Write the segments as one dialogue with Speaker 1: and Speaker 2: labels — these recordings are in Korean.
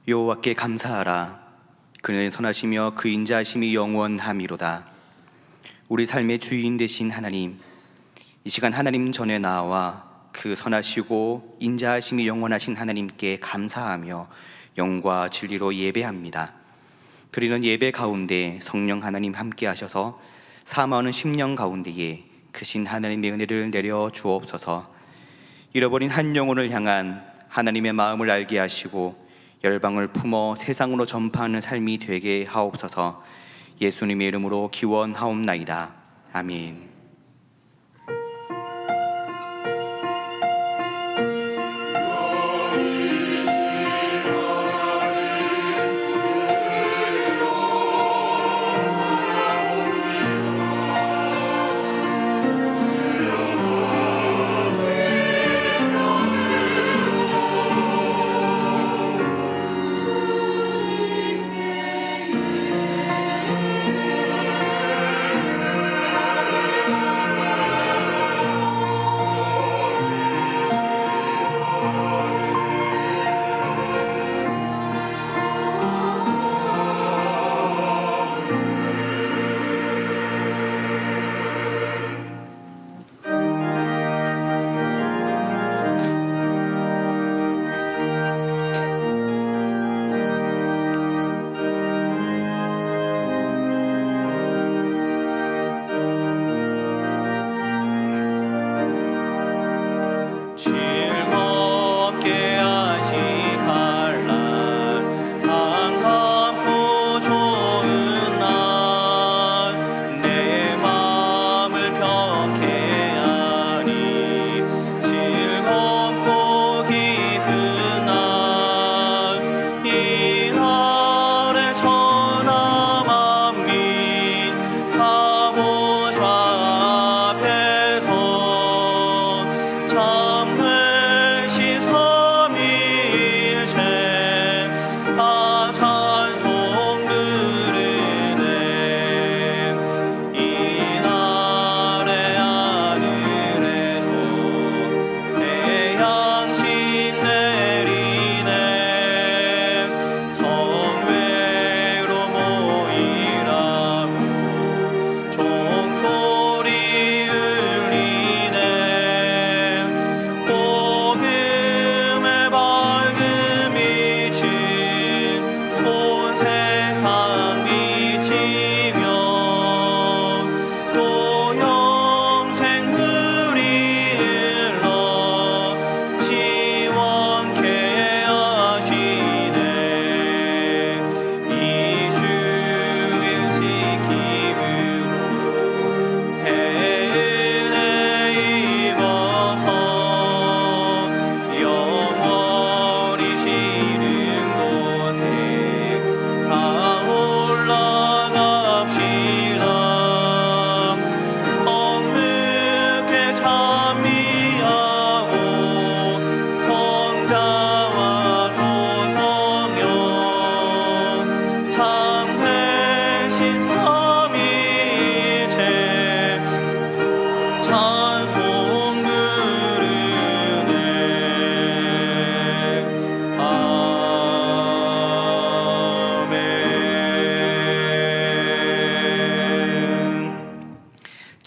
Speaker 1: 여호와께 감사하라. 그는 선하시며 그 인자하심이 영원함이로다. 우리 삶의 주인 되신 하나님, 이 시간 하나님 전에 나와 그 선하시고 인자하심이 영원하신 하나님께 감사하며 영과 진리로 예배합니다. 드리는 예배 가운데 성령 하나님 함께 하셔서 사모하는 심령 가운데에 크신 하나님의 은혜를 내려 주옵소서. 잃어버린 한 영혼을 향한 하나님의 마음을 알게 하시고 열방을 품어 세상으로 전파하는 삶이 되게 하옵소서. 예수님의 이름으로 기원하옵나이다. 아멘.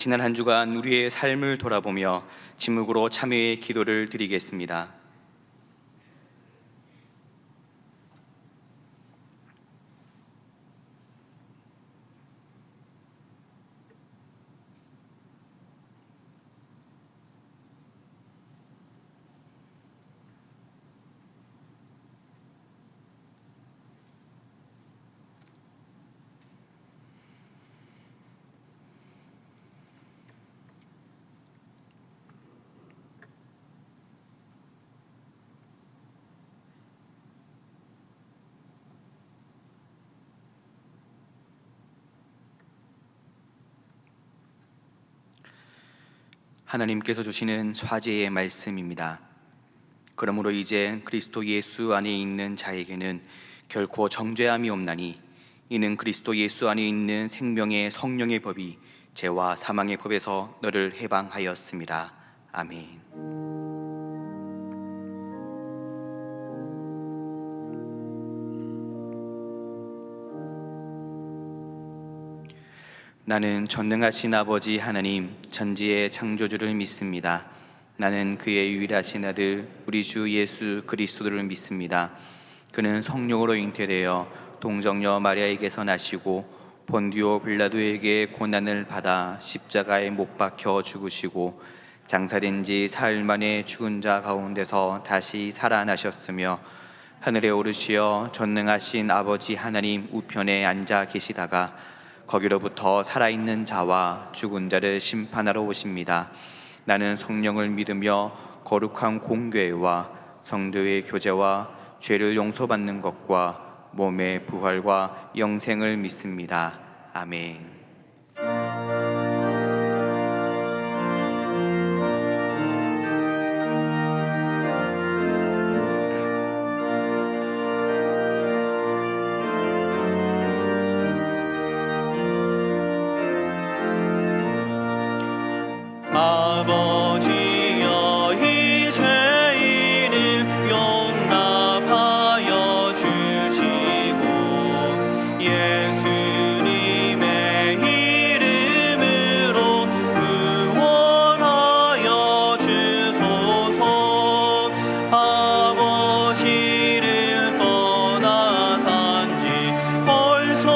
Speaker 1: 지난 한 주간 우리의 삶을 돌아보며 침묵으로 참회의 기도를 드리겠습니다. 하나님께서 주시는 화제의 말씀입니다. 그러므로 이제 그리스도 예수 안에 있는 자에게는 결코 정죄함이 없나니 이는 그리스도 예수 안에 있는 생명의 성령의 법이 죄와 사망의 법에서 너를 해방하였습니다. 아멘. 나는 전능하신 아버지 하나님 천지의 창조주를 믿습니다. 나는 그의 유일하신 아들 우리 주 예수 그리스도를 믿습니다. 그는 성령으로 잉태되어 동정녀 마리아에게서 나시고 본디오 빌라도에게 고난을 받아 십자가에 못 박혀 죽으시고 장사된 지 사흘 만에 죽은 자 가운데서 다시 살아나셨으며 하늘에 오르시어 전능하신 아버지 하나님 우편에 앉아 계시다가 거기로부터 살아있는 자와 죽은 자를 심판하러 오십니다. 나는 성령을 믿으며 거룩한 공교회와 성도의 교제와 죄를 용서받는 것과 몸의 부활과 영생을 믿습니다. 아멘. 아버지여 이 죄인을 용납하여 주시고 예수님의 이름으로 구원하여 주소서. 아버지를 떠나 산지 벌써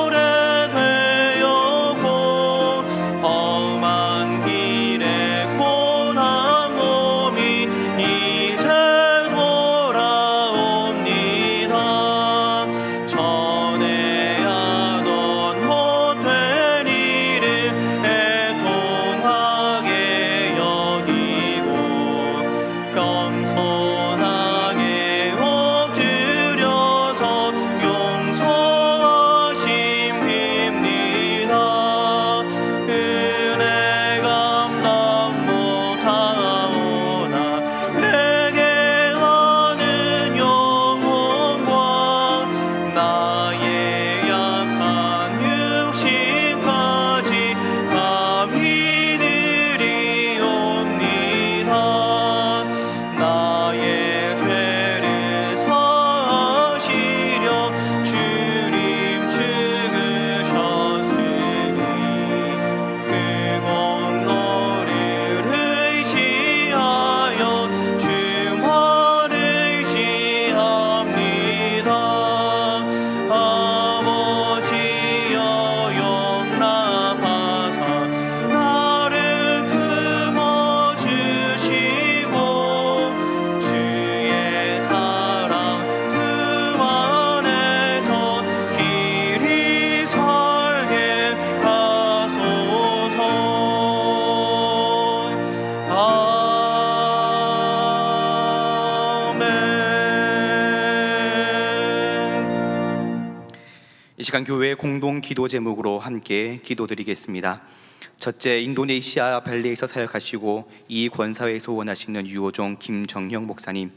Speaker 1: 오래되었고 험한 길에 고난 몸이 이제 돌아옵니다. 전에 하던 못된 일을 애통하게 여기고 겸손하게 엎드려서 용서하심 빕니다. 은혜 감당 못하오나 회개하는 영혼과 나의 약한 육신까지 감히 드리옵니다. 나의 죄를 사하시려 주님 죽으셨으니 그 공로를 의지하여 주만 의지합니다. 아버지여 용납하사 나를 품어주시고 주의 사랑 그 안에서 길이 살게 하소서. 아멘. 이 시간 교회 공동 기도 제목으로 함께 기도드리겠습니다. 첫째, 인도네시아 발리에서 사역하시고 이 권사회에서 원하시는 유호종 김정형 목사님,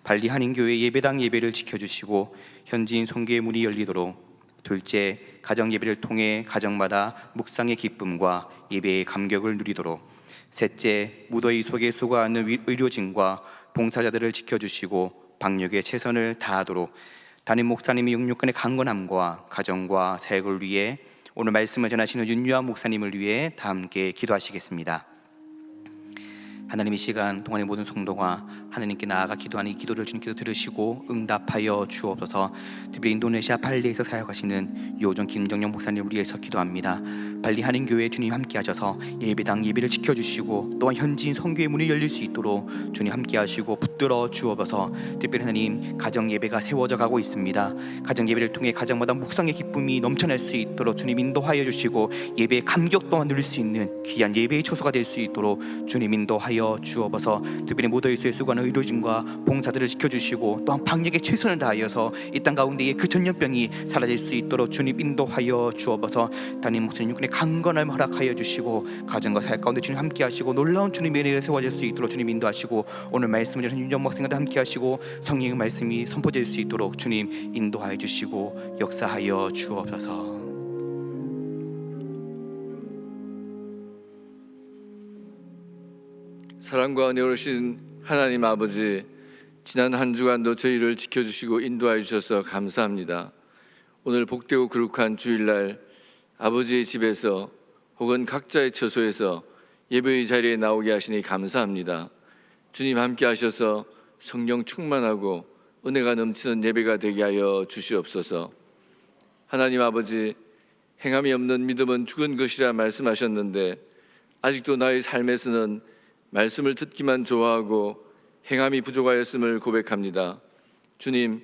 Speaker 1: 발리 한인교회 예배당 예배를 지켜주시고 현지인 송교회 문이 열리도록. 둘째, 가정 예배를 통해 가정마다 묵상의 기쁨과 예배의 감격을 누리도록. 셋째, 무더위 속에 수고하는 의료진과 봉사자들을 지켜주시고 방역에 최선을 다하도록. 담임 목사님이 육육간의 강건함과 가정과 사역을 위해 오늘 말씀을 전하시는 윤유아 목사님을 위해 다 함께 기도하시겠습니다. 하나님, 이 시간 동안의 모든 성도가 하나님께 나아가 기도하는 이 기도를 주님께서 들으시고 응답하여 주옵소서. 특히 인도네시아 발리에서 사역하시는 유호종 김정영 목사님을 위해서 기도합니다. 발리 한인교회 주님 함께 하셔서 예배당 예배를 지켜주시고 또한 현지인 선교의 문이 열릴 수 있도록 주님 함께 하시고 붙들어 주옵소서. 특별히 하나님, 가정 예배가 세워져 가고 있습니다. 가정 예배를 통해 가정마다 묵상의 기쁨이 넘쳐날 수 있도록 주님 인도하여 주시고 예배의 감격 또한 누릴 수 있는 귀한 예배의 초소가 될 수 있도록 주님 인도하여 주옵소서. 특별히 무더위수에 수고하는 의료진과 봉사들을 지켜주시고 또한 방역에 최선을 다하여서 이 땅 가운데에 그 전염병이 사라질 수 있도록 주님 인도하여 주옵소서. 담임 목사님 육군의 강건함을 허락하여 주시고 가정과 사역 가운데 주님 함께 하시고 놀라운 주님의 은혜가 세워질 수 있도록 주님 인도하시고 오늘 말씀을 전하신 윤정 목사님과 함께 하시고 성령의 말씀이 선포될 수 있도록 주님 인도하여 주시고 역사하여 주옵소서.
Speaker 2: 사랑과 은혜 오르신 하나님 아버지, 지난 한 주간도 저희를 지켜주시고 인도하여 주셔서 감사합니다. 오늘 복되고 거룩한 주일날 아버지의 집에서 혹은 각자의 처소에서 예배의 자리에 나오게 하시니 감사합니다. 주님 함께 하셔서 성령 충만하고 은혜가 넘치는 예배가 되게 하여 주시옵소서. 하나님 아버지, 행함이 없는 믿음은 죽은 것이라 말씀하셨는데 아직도 나의 삶에서는 말씀을 듣기만 좋아하고 행함이 부족하였음을 고백합니다. 주님,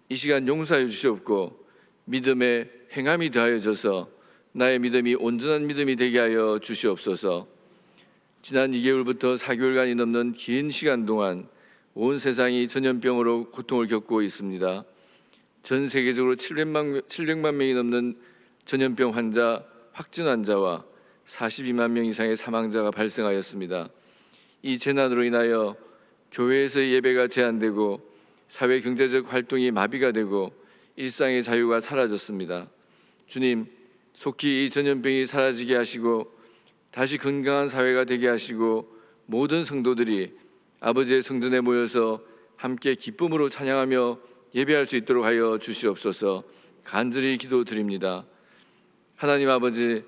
Speaker 2: 이 시간 용서해 주시옵고 믿음에 행함이 더하여져서 나의 믿음이 온전한 믿음이 되게 하여 주시옵소서. 지난 2개월부터 4개월간이 넘는 긴 시간 동안 온 세상이 전염병으로 고통을 겪고 있습니다. 전 세계적으로 700만 명이 넘는 전염병 환자, 확진 환자와 42만 명 이상의 사망자가 발생하였습니다. 이 재난으로 인하여 교회에서의 예배가 제한되고 사회 경제적 활동이 마비가 되고 일상의 자유가 사라졌습니다. 주님, 속히 이 전염병이 사라지게 하시고 다시 건강한 사회가 되게 하시고 모든 성도들이 아버지의 성전에 모여서 함께 기쁨으로 찬양하며 예배할 수 있도록 하여 주시옵소서. 간절히 기도드립니다. 하나님 아버지,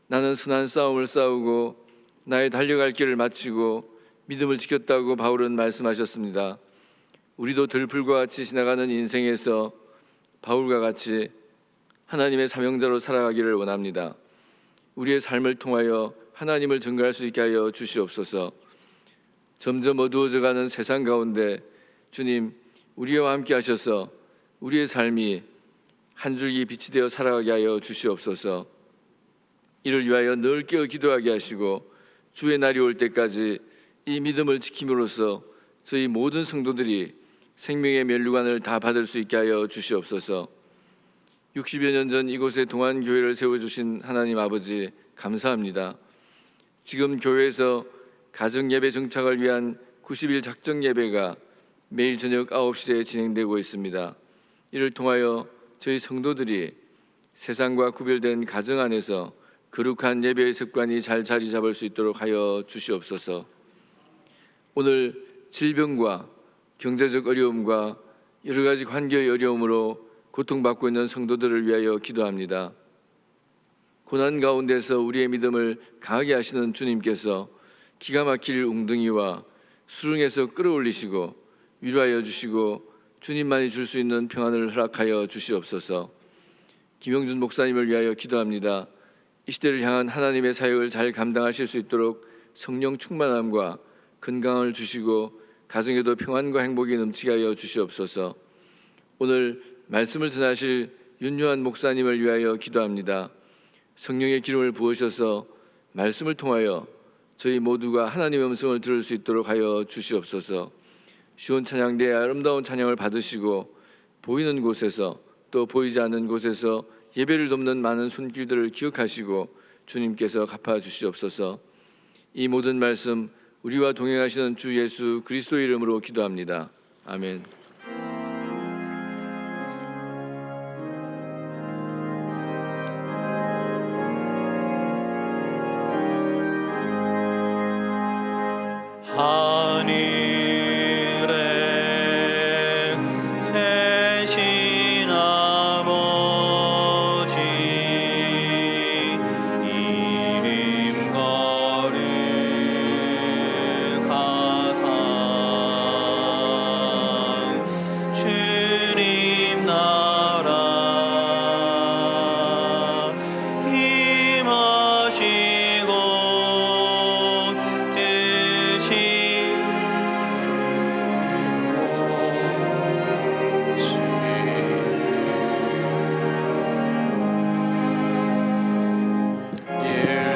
Speaker 2: 나는 선한 싸움을 싸우고 나의 달려갈 길을 마치고 믿음을 지켰다고 바울은 말씀하셨습니다. 우리도 들풀과 같이 지나가는 인생에서 바울과 같이 하나님의 사명자로 살아가기를 원합니다. 우리의 삶을 통하여 하나님을 증거할 수 있게 하여 주시옵소서. 점점 어두워져가는 세상 가운데 주님, 우리와 함께 하셔서 우리의 삶이 한 줄기 빛이 되어 살아가게 하여 주시옵소서. 이를 위하여 늘 깨어 기도하게 하시고 주의 날이 올 때까지 이 믿음을 지킴으로써 저희 모든 성도들이 생명의 면류관을 다 받을 수 있게 하여 주시옵소서. 60여 년 전 이곳에 동안교회를 세워주신 하나님 아버지, 감사합니다. 지금 교회에서 가정예배 정착을 위한 90일 작정예배가 매일 저녁 9시에 진행되고 있습니다. 이를 통하여 저희 성도들이 세상과 구별된 가정 안에서 거룩한 예배의 습관이 잘 자리 잡을 수 있도록 하여 주시옵소서. 오늘 질병과 경제적 어려움과 여러 가지 관계의 어려움으로 고통받고 있는 성도들을 위하여 기도합니다. 고난 가운데서 우리의 믿음을 강하게 하시는 주님께서 기가 막힐 웅덩이와 수렁에서 끌어올리시고 위로하여 주시고 주님만이 줄 수 있는 평안을 허락하여 주시옵소서. 김영준 목사님을 위하여 기도합니다. 이 시대를 향한 하나님의 사역을 잘 감당하실 수 있도록 성령 충만함과 건강을 주시고 가정에도 평안과 행복이 넘치게 하여 주시옵소서. 오늘 말씀을 전하실 윤요한 목사님을 위하여 기도합니다. 성령의 기름을 부으셔서 말씀을 통하여 저희 모두가 하나님의 음성을 들을 수 있도록 하여 주시옵소서. 시온 찬양대의 아름다운 찬양을 받으시고 보이는 곳에서 또 보이지 않는 곳에서 예배를 돕는 많은 손길들을 기억하시고 주님께서 갚아 주시옵소서. 이 모든 말씀 우리와 동행하시는 주 예수 그리스도의 이름으로 기도합니다. 아멘.
Speaker 3: 하늘에 계신 아버지 이름 거룩하사 주님 나라 임하시고 뜻이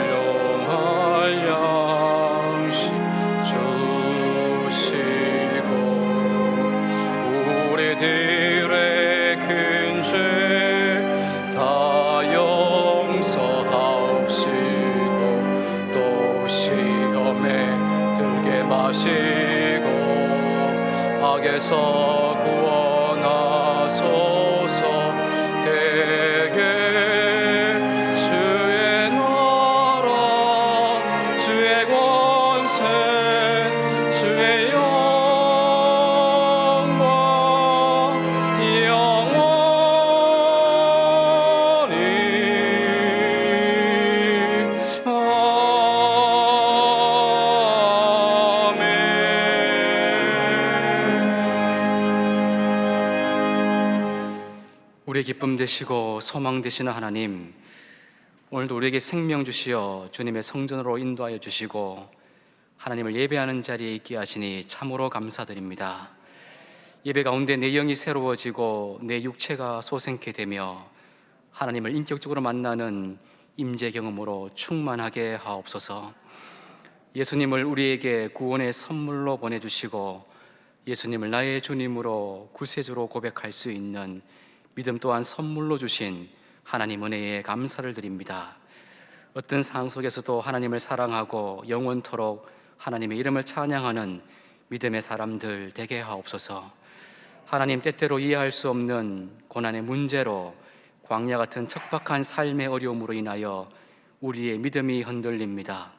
Speaker 4: 일용할 양식 주시고 우리들의 큰 죄 다 용서하옵시고 또 시험에 들게 마시고 악에서 구원하소서. 대개 주의 나라 주의 권세 주의 영광 영원히
Speaker 5: 우리의 기쁨 되시고 소망 되시는 하나님, 오늘도 우리에게 생명 주시어 주님의 성전으로 인도하여 주시고 하나님을 예배하는 자리에 있게 하시니 참으로 감사드립니다. 예배 가운데 내 영이 새로워지고 내 육체가 솟생케 되며 하나님을 인격적으로 만나는 임재 경험으로 충만하게 하옵소서. 예수님을 우리에게 구원의 선물로 보내주시고 예수님을 나의 주님으로 구세주로 고백할 수 있는 믿음 또한 선물로 주신 하나님 은혜에 감사를 드립니다. 어떤 상황 속에서도 하나님을 사랑하고 영원토록 하나님의 이름을 찬양하는 믿음의 사람들 되게 하옵소서. 하나님, 때때로 이해할 수 없는 고난의 문제로 광야 같은 척박한 삶의 어려움으로 인하여 우리의 믿음이 흔들립니다.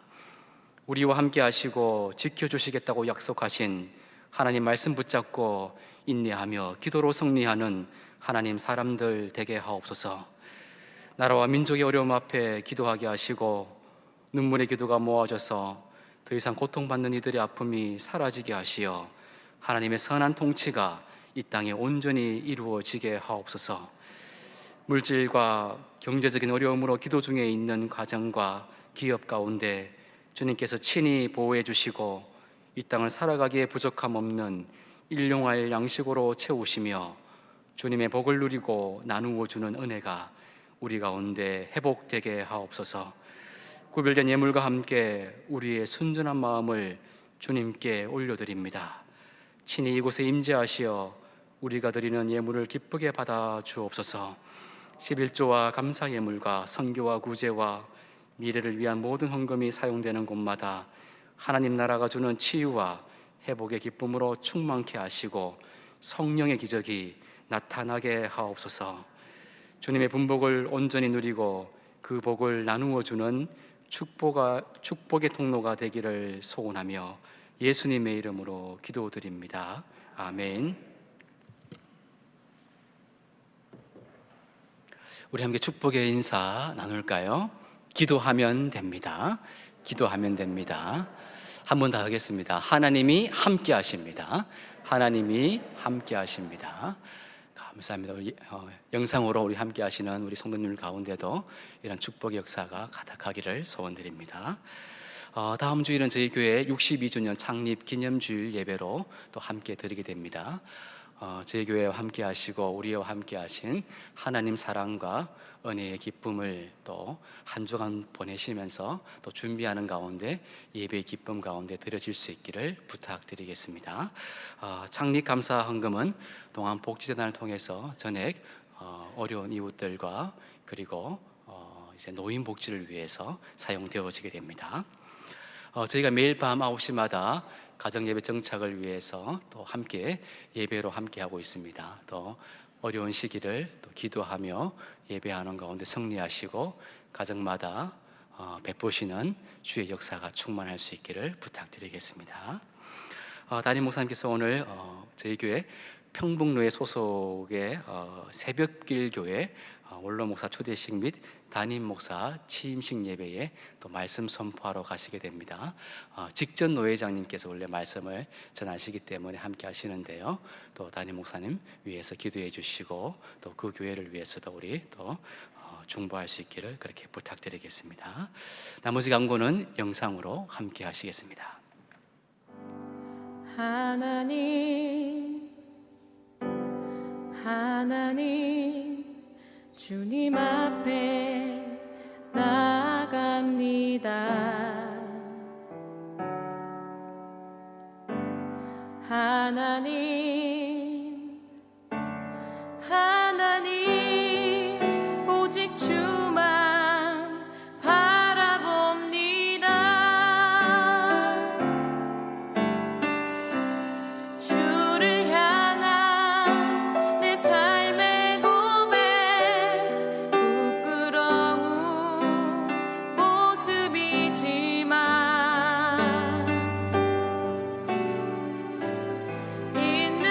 Speaker 5: 우리와 함께 하시고 지켜주시겠다고 약속하신 하나님 말씀 붙잡고 인내하며 기도로 승리하는 하나님 사람들 되게 하옵소서. 나라와 민족의 어려움 앞에 기도하게 하시고 눈물의 기도가 모아져서 더 이상 고통받는 이들의 아픔이 사라지게 하시어 하나님의 선한 통치가 이 땅에 온전히 이루어지게 하옵소서. 물질과 경제적인 어려움으로 기도 중에 있는 가정과 기업 가운데 주님께서 친히 보호해 주시고 이 땅을 살아가기에 부족함 없는 일용할 양식으로 채우시며 주님의 복을 누리고 나누어 주는 은혜가 우리 가운데 회복되게 하옵소서. 구별된 예물과 함께 우리의 순전한 마음을 주님께 올려드립니다. 친히 이곳에 임재하시어 우리가 드리는 예물을 기쁘게 받아 주옵소서. 11조와 감사 예물과 선교와 구제와 미래를 위한 모든 헌금이 사용되는 곳마다 하나님 나라가 주는 치유와 회복의 기쁨으로 충만케 하시고 성령의 기적이 나타나게 하옵소서. 주님의 분복을 온전히 누리고 그 복을 나누어 주는 축복의 통로가 되기를 소원하며 예수님의 이름으로 기도드립니다. 아멘. 우리 함께 축복의 인사 나눌까요? 기도하면 됩니다. 기도하면 됩니다. 한 번 더 하겠습니다. 하나님이 함께 하십니다. 하나님이 함께 하십니다. 감사합니다. 영상으로 우리 함께 하시는 우리 성도님들 가운데도 이런 축복의 역사가 가득하기를 소원드립니다. 다음 주일은 저희 교회 62주년 창립 기념주일 예배로 또 함께 드리게 됩니다. 저희 교회와 함께 하시고 우리와 함께 하신 하나님 사랑과 은혜의 기쁨을 또 한 주간 보내시면서 또 준비하는 가운데 예배의 기쁨 가운데 드려질 수 있기를 부탁드리겠습니다. 창립 감사 헌금은 동안 복지재단을 통해서 전액 어려운 이웃들과 그리고 이제 노인 복지를 위해서 사용되어지게 됩니다. 저희가 매일 밤 9시마다 가정예배 정착을 위해서 또 함께 예배로 함께 하고 있습니다. 또 어려운 시기를 또 기도하며 예배하는 가운데 승리하시고 가정마다 베푸시는 주의 역사가 충만할 수 있기를 부탁드리겠습니다. 담임 목사님께서 오늘 저희 교회 평북로에 소속의 새벽길 교회 원로 목사 초대식 및 담임 목사 취임식 예배에 또 말씀 선포하러 가시게 됩니다. 직전 노회장님께서 원래 말씀을 전하시기 때문에 함께 하시는데요. 또 담임 목사님 위해서 기도해 주시고 또 그 교회를 위해서도 우리 또 중보할 수 있기를 그렇게 부탁드리겠습니다. 나머지 강구는 영상으로 함께 하시겠습니다.
Speaker 6: 하나님 주님 앞에 나아갑니다. 하나님 오직 주만 바라봅니다. 주를 향한 내 삶의 고백, 부끄러운 모습이지만 있는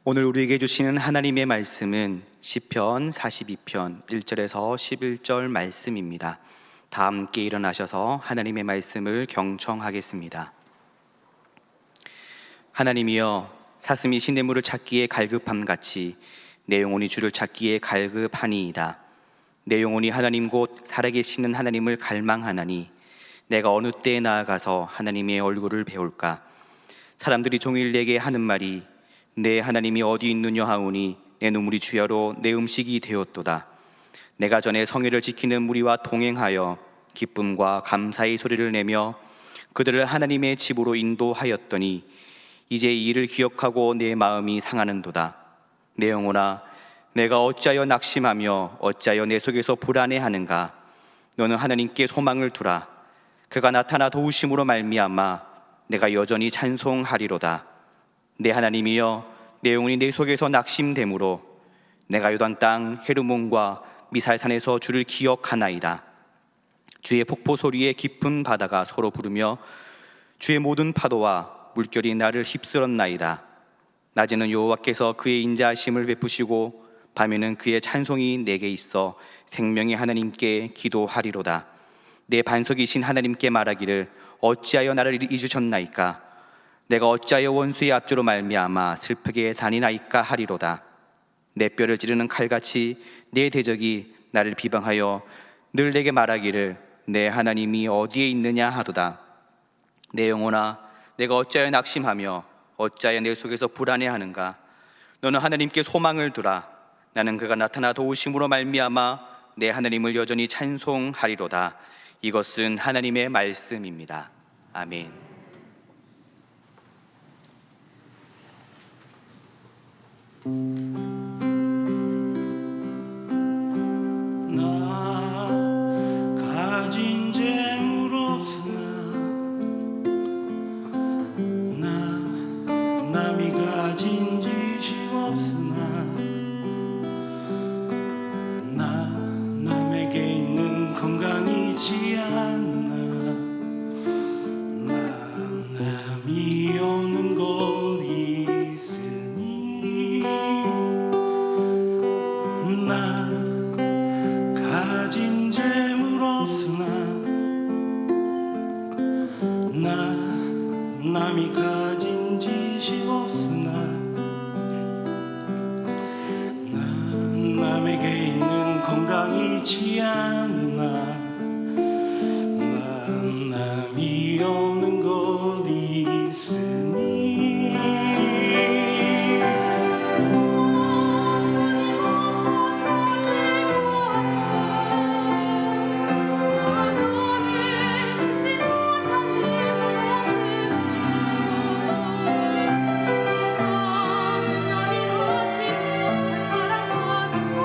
Speaker 1: 오늘 우리에게 주시는 하나님의 말씀은 시편 42편 1절에서 11절 말씀입니다. 다 함께 일어나셔서 하나님의 말씀을 경청하겠습니다. 하나님이여, 사슴이 시냇물을 찾기에 갈급함 같이 내 영혼이 주를 찾기에 갈급하니이다. 내 영혼이 하나님 곧 살아계시는 하나님을 갈망하나니 내가 어느 때에 나아가서 하나님의 얼굴을 배울까? 사람들이 종일 내게 하는 말이 내 하나님이 어디 있느냐 하오니 내 눈물이 주야로 내 음식이 되었도다. 내가 전에 성회를 지키는 무리와 동행하여 기쁨과 감사의 소리를 내며 그들을 하나님의 집으로 인도하였더니 이제 이 일을 기억하고 내 마음이 상하는도다. 내 영혼아, 내가 어찌하여 낙심하며 어찌하여 내 속에서 불안해하는가? 너는 하나님께 소망을 두라. 그가 나타나 도우심으로 말미암아 내가 여전히 찬송하리로다. 내 하나님이여, 내 영혼이 내 속에서 낙심되므로 내가 요단 땅 헤르몬과 미살산에서 주를 기억하나이다. 주의 폭포 소리에 깊은 바다가 서로 부르며 주의 모든 파도와 물결이 나를 휩쓸었나이다. 낮에는 여호와께서 그의 인자하심을 베푸시고 밤에는 그의 찬송이 내게 있어 생명의 하나님께 기도하리로다. 내 반석이신 하나님께 말하기를 어찌하여 나를 잊으셨나이까? 내가 어찌하여 원수의 앞조로 말미암아 슬프게 다니나이까 하리로다. 내 뼈를 찌르는 칼같이 내 대적이 나를 비방하여 늘 내게 말하기를 내 하나님이 어디에 있느냐 하도다. 내 영혼아, 내가 어찌하여 낙심하며 어찌하여 내 속에서 불안해하는가? 너는 하나님께 소망을 두라. 나는 그가 나타나 도우심으로 말미암아 내 하나님을 여전히 찬송하리로다. 이것은 하나님의 말씀입니다. 아멘.
Speaker 7: 나 가진 재물 없으나 나 남이 가진 지식 없으나 나 남에게 있는 건강이지 않으나 나 남이 없는 것 있으니 나 가진 재물 없으나 나 남이 가진 지식 없으나 나 남에게 있는 건강이지 않으나 나 남이 없는 것 있으니
Speaker 6: 사랑하는 것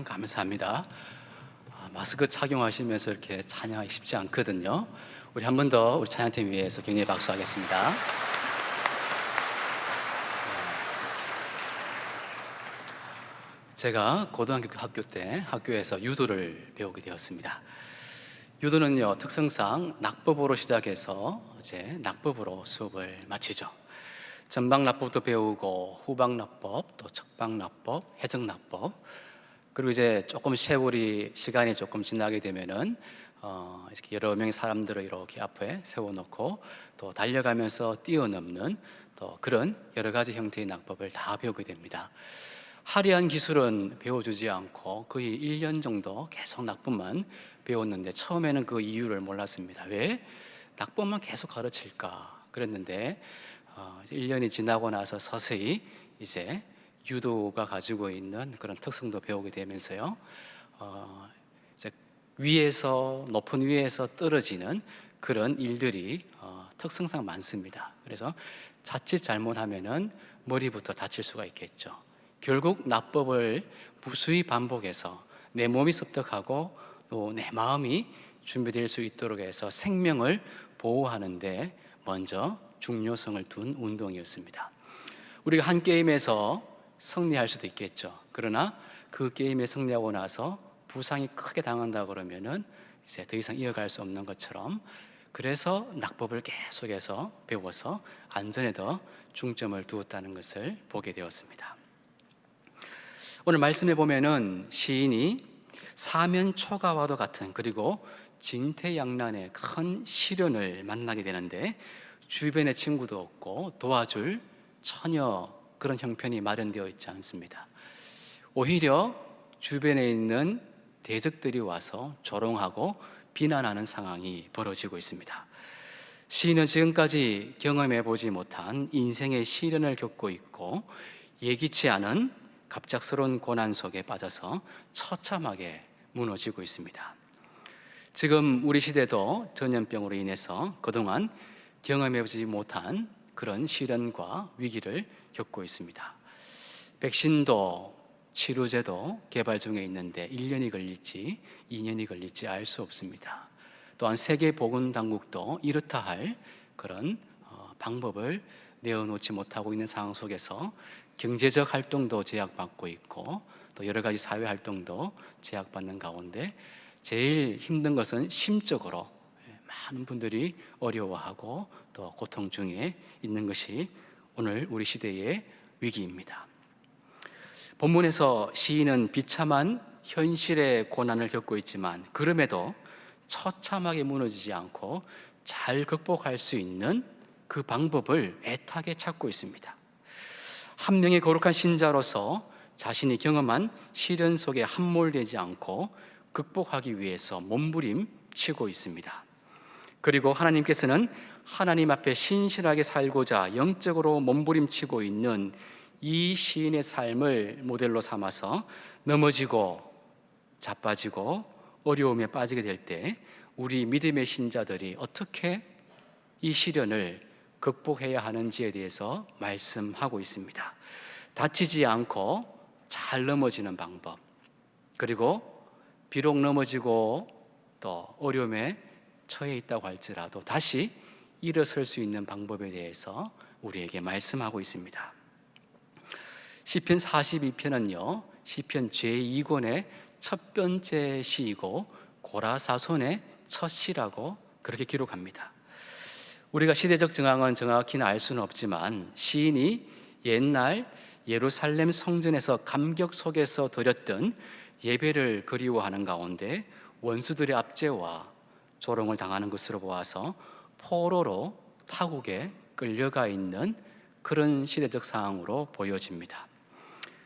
Speaker 5: 참 감사합니다. 마스크 착용하시면서 이렇게 찬양하기 쉽지 않거든요. 우리 한 번 더 우리 찬양팀 위해서 격려의 박수하겠습니다. 제가 고등학교 때 학교에서 유도를 배우게 되었습니다. 유도는요, 특성상 낙법으로 시작해서 이제 낙법으로 수업을 마치죠. 전방납법도 배우고 후방납법, 또 측방납법, 해적납법, 그리고 이제 조금 세월이 시간이 조금 지나게 되면은 이렇게 여러 명의 사람들을 이렇게 앞에 세워놓고 또 달려가면서 뛰어넘는 또 그런 여러 가지 형태의 낙법을 다 배우게 됩니다. 화려한 기술은 배워주지 않고 거의 1년 정도 계속 낙법만 배웠는데 처음에는 그 이유를 몰랐습니다. 왜 낙법만 계속 가르칠까 그랬는데 1년이 지나고 나서 서서히 이제 유도가 가지고 있는 그런 특성도 배우게 되면서요, 이제 위에서 높은 위에서 떨어지는 그런 일들이 특성상 많습니다. 그래서 자칫 잘못하면은 머리부터 다칠 수가 있겠죠. 결국 낙법을 무수히 반복해서 내 몸이 습득하고 또 내 마음이 준비될 수 있도록 해서 생명을 보호하는데 먼저 중요성을 둔 운동이었습니다. 우리가 한 게임에서 승리할 수도 있겠죠. 그러나 그 게임에 승리하고 나서 부상이 크게 당한다 그러면은 이제 더 이상 이어갈 수 없는 것처럼, 그래서 낙법을 계속해서 배워서 안전에 더 중점을 두었다는 것을 보게 되었습니다. 오늘 말씀에 보면은 시인이 사면초가와도 같은 그리고 진퇴양난의 큰 시련을 만나게 되는데 주변에 친구도 없고 도와줄 전혀 그런 형편이 마련되어 있지 않습니다. 오히려 주변에 있는 대적들이 와서 조롱하고 비난하는 상황이 벌어지고 있습니다. 시인은 지금까지 경험해 보지 못한 인생의 시련을 겪고 있고 예기치 않은 갑작스러운 고난 속에 빠져서 처참하게 무너지고 있습니다. 지금 우리 시대도 전염병으로 인해서 그동안 경험해보지 못한 그런 시련과 위기를 겪고 있습니다. 백신도 치료제도 개발 중에 있는데 1년이 걸릴지 2년이 걸릴지 알 수 없습니다. 또한 세계보건당국도 이렇다 할 그런 방법을 내어놓지 못하고 있는 상황 속에서 경제적 활동도 제약받고 있고 또 여러 가지 사회 활동도 제약받는 가운데 제일 힘든 것은 심적으로 많은 분들이 어려워하고 또 고통 중에 있는 것이 오늘 우리 시대의 위기입니다. 본문에서 시인은 비참한 현실의 고난을 겪고 있지만 그럼에도 처참하게 무너지지 않고 잘 극복할 수 있는 그 방법을 애타게 찾고 있습니다. 한 명의 거룩한 신자로서 자신이 경험한 시련 속에 함몰되지 않고 극복하기 위해서 몸부림치고 있습니다. 그리고 하나님께서는 하나님 앞에 신실하게 살고자 영적으로 몸부림치고 있는 이 시인의 삶을 모델로 삼아서 넘어지고 자빠지고 어려움에 빠지게 될 때 우리 믿음의 신자들이 어떻게 이 시련을 극복해야 하는지에 대해서 말씀하고 있습니다. 다치지 않고 잘 넘어지는 방법, 그리고 비록 넘어지고 또 어려움에 처해 있다고 할지라도 다시 일어설 수 있는 방법에 대해서 우리에게 말씀하고 있습니다. 시편 42편은요, 시편 제2권의 첫 번째 시이고 고라사손의 첫 시라고 그렇게 기록합니다. 우리가 시대적 정황은 정확히는 알 수는 없지만 시인이 옛날 예루살렘 성전에서 감격 속에서 드렸던 예배를 그리워하는 가운데 원수들의 압제와 조롱을 당하는 것으로 보아서 포로로 타국에 끌려가 있는 그런 시대적 상황으로 보여집니다.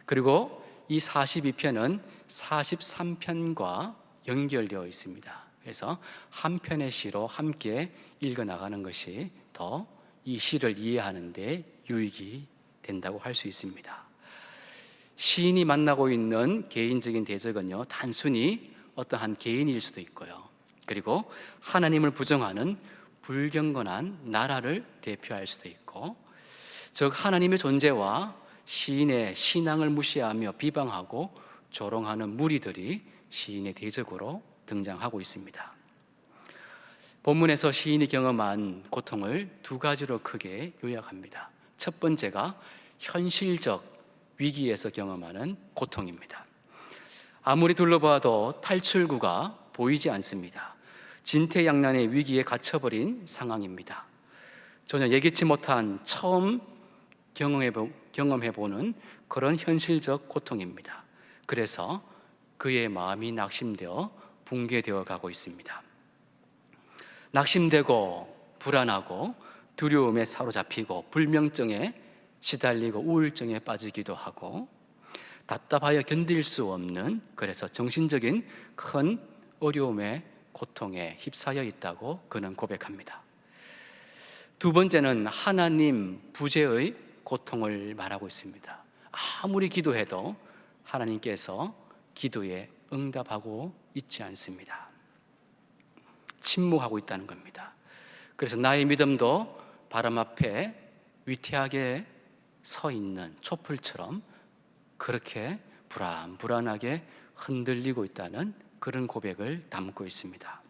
Speaker 5: 그리고 이 42편은 43편과 연결되어 있습니다. 그래서 한 편의 시로 함께 읽어나가는 것이 더 이 시를 이해하는 데 유익이 된다고 할 수 있습니다. 시인이 만나고 있는 개인적인 대적은요, 단순히 어떠한 개인일 수도 있고요, 그리고 하나님을 부정하는 불경건한 나라를 대표할 수도 있고, 즉 하나님의 존재와 시인의 신앙을 무시하며 비방하고 조롱하는 무리들이 시인의 대적으로 등장하고 있습니다. 본문에서 시인이 경험한 고통을 두 가지로 크게 요약합니다. 첫 번째가 현실적 위기에서 경험하는 고통입니다. 아무리 둘러봐도 탈출구가 보이지 않습니다. 진퇴양난의 위기에 갇혀버린 상황입니다. 전혀 예기치 못한 처음 경험해보는 그런 현실적 고통입니다. 그래서 그의 마음이 낙심되어 붕괴되어 가고 있습니다. 낙심되고 불안하고 두려움에 사로잡히고 불명증에 시달리고 우울증에 빠지기도 하고 답답하여 견딜 수 없는, 그래서 정신적인 큰 어려움에 고통에 휩싸여 있다고 그는 고백합니다. 두 번째는 하나님 부재의 고통을 말하고 있습니다. 아무리 기도해도 하나님께서 기도에 응답하고 있지 않습니다. 침묵하고 있다는 겁니다. 그래서 나의 믿음도 바람 앞에 위태하게 서 있는 촛불처럼 그렇게 불안불안하게 흔들리고 있다는 그런 고백을 담고 있습니다.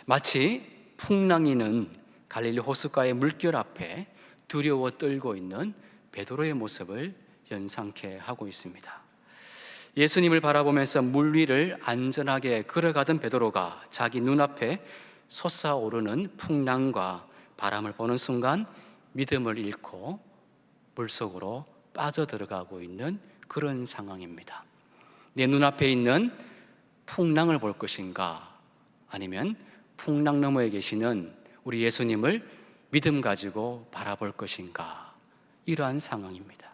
Speaker 5: 마치 풍랑이는 갈릴리 호숫가의 물결 앞에 두려워 떨고 있는 베드로의 모습을 연상케 하고 있습니다. 예수님을 바라보면서 물 위를 안전하게 걸어가던 베드로가 자기 눈앞에 솟아오르는 풍랑과 바람을 보는 순간 믿음을 잃고 물속으로 빠져들어가고 있는 그런 상황입니다. 내 눈앞에 있는 풍랑을 볼 것인가, 아니면 풍랑 너머에 계시는 우리 예수님을 믿음 가지고 바라볼 것인가, 이러한 상황입니다.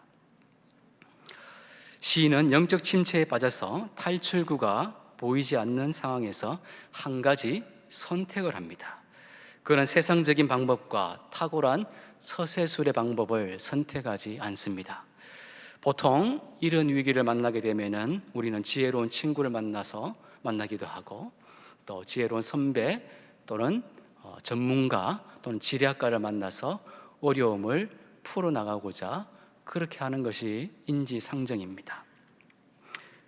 Speaker 5: 시인은 영적 침체에 빠져서 탈출구가 보이지 않는 상황에서 한 가지 선택을 합니다. 그는 세상적인 방법과 탁월한 서세술의 방법을 선택하지 않습니다. 보통 이런 위기를 만나게 되면은 우리는 지혜로운 친구를 만나기도 하고, 또 지혜로운 선배 또는 전문가 또는 지리학가를 만나서 어려움을 풀어나가고자 그렇게 하는 것이 인지상정입니다.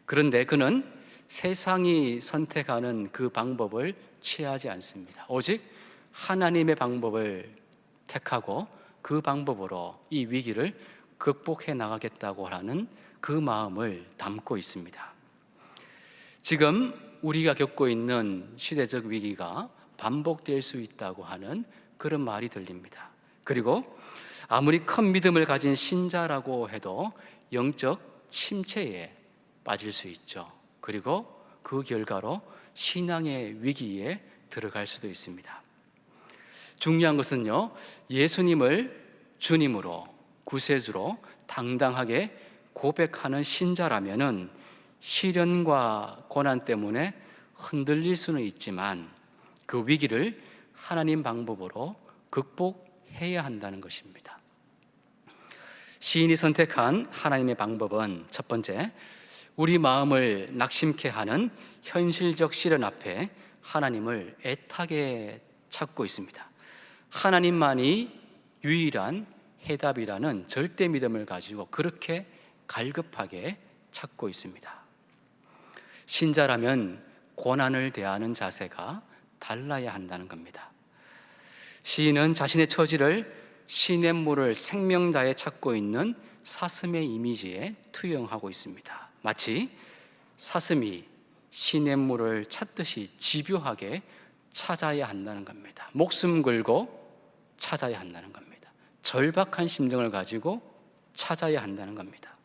Speaker 5: 그런데 그는 세상이 선택하는 그 방법을 취하지 않습니다. 오직 하나님의 방법을 택하고 그 방법으로 이 위기를 극복해 나가겠다고 하는 그 마음을 담고 있습니다. 지금 우리가 겪고 있는 시대적 위기가 반복될 수 있다고 하는 그런 말이 들립니다. 그리고 아무리 큰 믿음을 가진 신자라고 해도 영적 침체에 빠질 수 있죠. 그리고 그 결과로 신앙의 위기에 들어갈 수도 있습니다. 중요한 것은요, 예수님을 주님으로, 구세주로 당당하게 고백하는 신자라면은 시련과 고난 때문에 흔들릴 수는 있지만 그 위기를 하나님 방법으로 극복해야 한다는 것입니다. 시인이 선택한 하나님의 방법은 첫 번째, 우리 마음을 낙심케 하는 현실적 시련 앞에 하나님을 애타게 찾고 있습니다. 하나님만이 유일한 해답이라는 절대 믿음을 가지고 그렇게 갈급하게 찾고 있습니다. 신자라면 고난을 대하는 자세가 달라야 한다는 겁니다. 시인은 자신의 처지를 시냇물을 생명 다해 찾고 있는 사슴의 이미지에 투영하고 있습니다. 마치 사슴이 시냇물을 찾듯이 집요하게 찾아야 한다는 겁니다. 목숨 걸고 찾아야 한다는 겁니다. 절박한 심정을 가지고 찾아야 한다는 겁니다.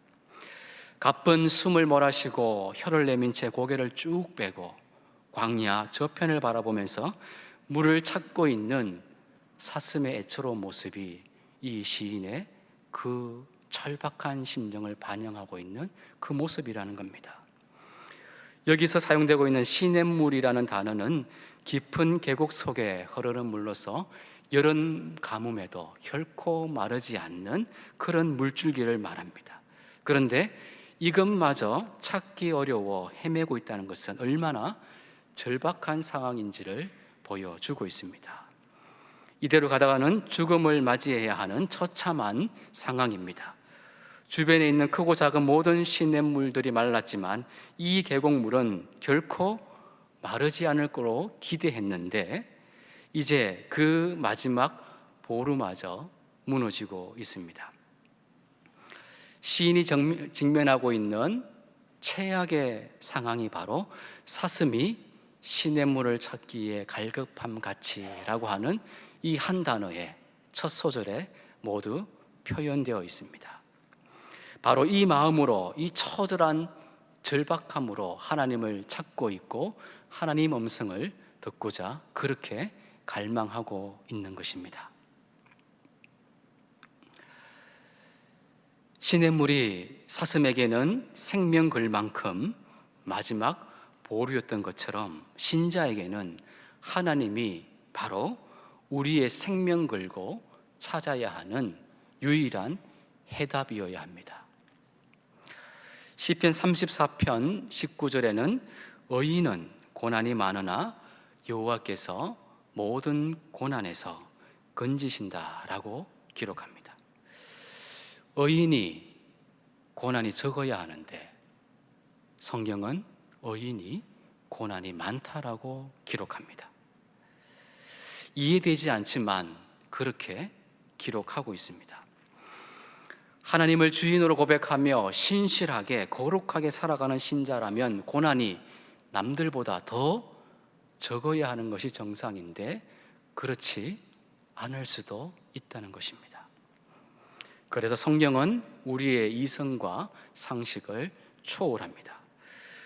Speaker 5: 가쁜 숨을 몰아쉬고 혀를 내민 채 고개를 쭉 빼고 광야 저편을 바라보면서 물을 찾고 있는 사슴의 애처로운 모습이 이 시인의 그 절박한 심정을 반영하고 있는 그 모습이라는 겁니다. 여기서 사용되고 있는 시냇물이라는 단어는 깊은 계곡 속에 흐르는 물로서 여름 가뭄에도 결코 마르지 않는 그런 물줄기를 말합니다. 그런데 이것마저 찾기 어려워 헤매고 있다는 것은 얼마나 절박한 상황인지를 보여주고 있습니다. 이대로 가다가는 죽음을 맞이해야 하는 처참한 상황입니다. 주변에 있는 크고 작은 모든 시냇물들이 말랐지만 이 계곡물은 결코 마르지 않을 거로 기대했는데 이제 그 마지막 보루마저 무너지고 있습니다. 시인이 직면하고 있는 최악의 상황이 바로 사슴이 시냇물을 찾기에 갈급함 같이라고 하는 이 한 단어의 첫 소절에 모두 표현되어 있습니다. 바로 이 마음으로, 이 처절한 절박함으로 하나님을 찾고 있고 하나님 음성을 듣고자 그렇게 갈망하고 있는 것입니다. 시냇물이 사슴에게는 생명글만큼 마지막 보루였던 것처럼 신자에게는 하나님이 바로 우리의 생명 걸고 찾아야 하는 유일한 해답이어야 합니다. 시편 34편 19절에는 의인은 고난이 많으나 여호와께서 모든 고난에서 건지신다라고 기록합니다. 의인이 고난이 적어야 하는데 성경은 의인이 고난이 많다라고 기록합니다. 이해되지 않지만 그렇게 기록하고 있습니다. 하나님을 주인으로 고백하며 신실하게 거룩하게 살아가는 신자라면 고난이 남들보다 더 적어야 하는 것이 정상인데 그렇지 않을 수도 있다는 것입니다. 그래서 성경은 우리의 이성과 상식을 초월합니다.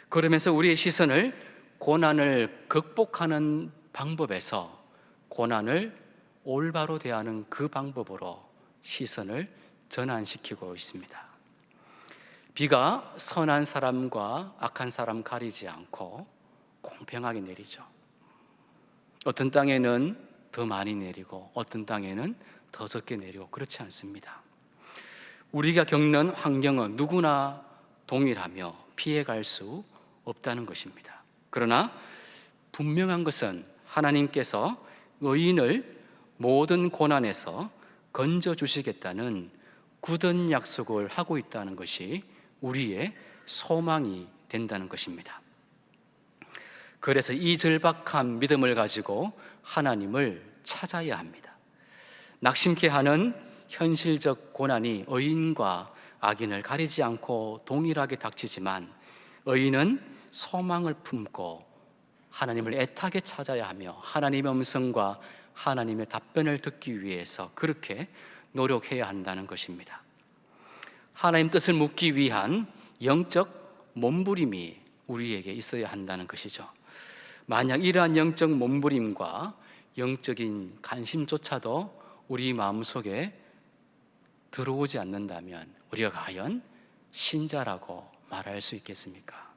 Speaker 5: 그러면서 우리의 시선을 고난을 극복하는 방법에서 고난을 올바로 대하는 그 방법으로 시선을 전환시키고 있습니다. 비가 선한 사람과 악한 사람 가리지 않고 공평하게 내리죠. 어떤 땅에는 더 많이 내리고 어떤 땅에는 더 적게 내리고 그렇지 않습니다. 우리가 겪는 환경은 누구나 동일하며 피해갈 수 없다는 것입니다. 그러나 분명한 것은 하나님께서 의인을 모든 고난에서 건져주시겠다는 굳은 약속을 하고 있다는 것이 우리의 소망이 된다는 것입니다. 그래서 이 절박한 믿음을 가지고 하나님을 찾아야 합니다. 낙심케 하는 현실적 고난이 의인과 악인을 가리지 않고 동일하게 닥치지만 의인은 소망을 품고 하나님을 애타게 찾아야 하며 하나님의 음성과 하나님의 답변을 듣기 위해서 그렇게 노력해야 한다는 것입니다. 하나님 뜻을 묻기 위한 영적 몸부림이 우리에게 있어야 한다는 것이죠. 만약 이러한 영적 몸부림과 영적인 관심조차도 우리 마음속에 들어오지 않는다면 우리가 과연 신자라고 말할 수 있겠습니까?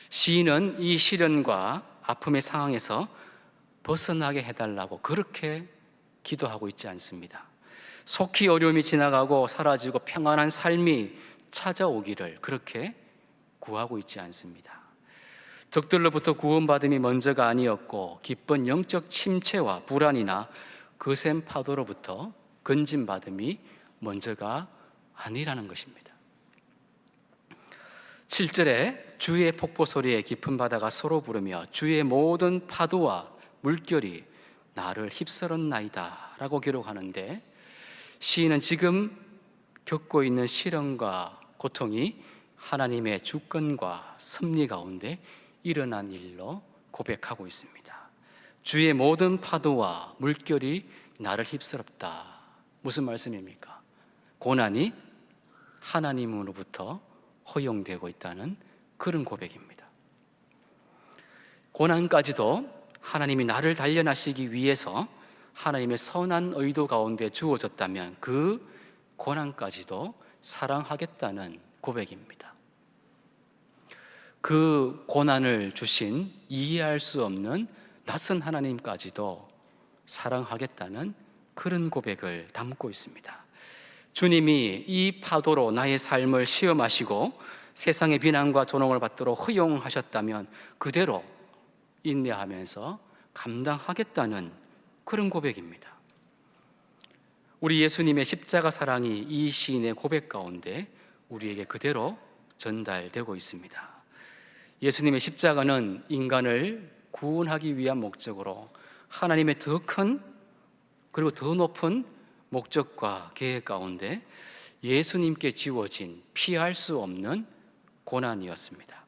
Speaker 5: 시인은 이 시련과 아픔의 상황에서 벗어나게 해달라고 그렇게 기도하고 있지 않습니다. 속히 어려움이 지나가고 사라지고 평안한 삶이 찾아오기를 그렇게 구하고 있지 않습니다. 적들로부터 구원받음이 먼저가 아니었고 기쁜 영적 침체와 불안이나 거센 파도로부터 건진받음이 먼저가 아니라는 것입니다. 7절에 주의 폭포 소리에 깊은 바다가 서로 부르며 주의 모든 파도와 물결이 나를 휩쓸었나이다 라고 기록하는데 시인은 지금 겪고 있는 시련과 고통이 하나님의 주권과 섭리 가운데 일어난 일로 고백하고 있습니다. 주의 모든 파도와 물결이 나를 휩쓸었다. 무슨 말씀입니까? 고난이 하나님으로부터 허용되고 있다는 그런 고백입니다. 고난까지도 하나님이 나를 단련하시기 위해서 하나님의 선한 의도 가운데 주어졌다면 그 고난까지도 사랑하겠다는 고백입니다. 그 고난을 주신 이해할 수 없는 낯선 하나님까지도 사랑하겠다는 그런 고백을 담고 있습니다. 주님이 이 파도로 나의 삶을 시험하시고 세상의 비난과 조롱을 받도록 허용하셨다면 그대로 인내하면서 감당하겠다는 그런 고백입니다. 우리 예수님의 십자가 사랑이 이 시인의 고백 가운데 우리에게 그대로 전달되고 있습니다. 예수님의 십자가는 인간을 구원하기 위한 목적으로 하나님의 더 큰 그리고 더 높은 목적과 계획 가운데 예수님께 지워진 피할 수 없는 고난이었습니다.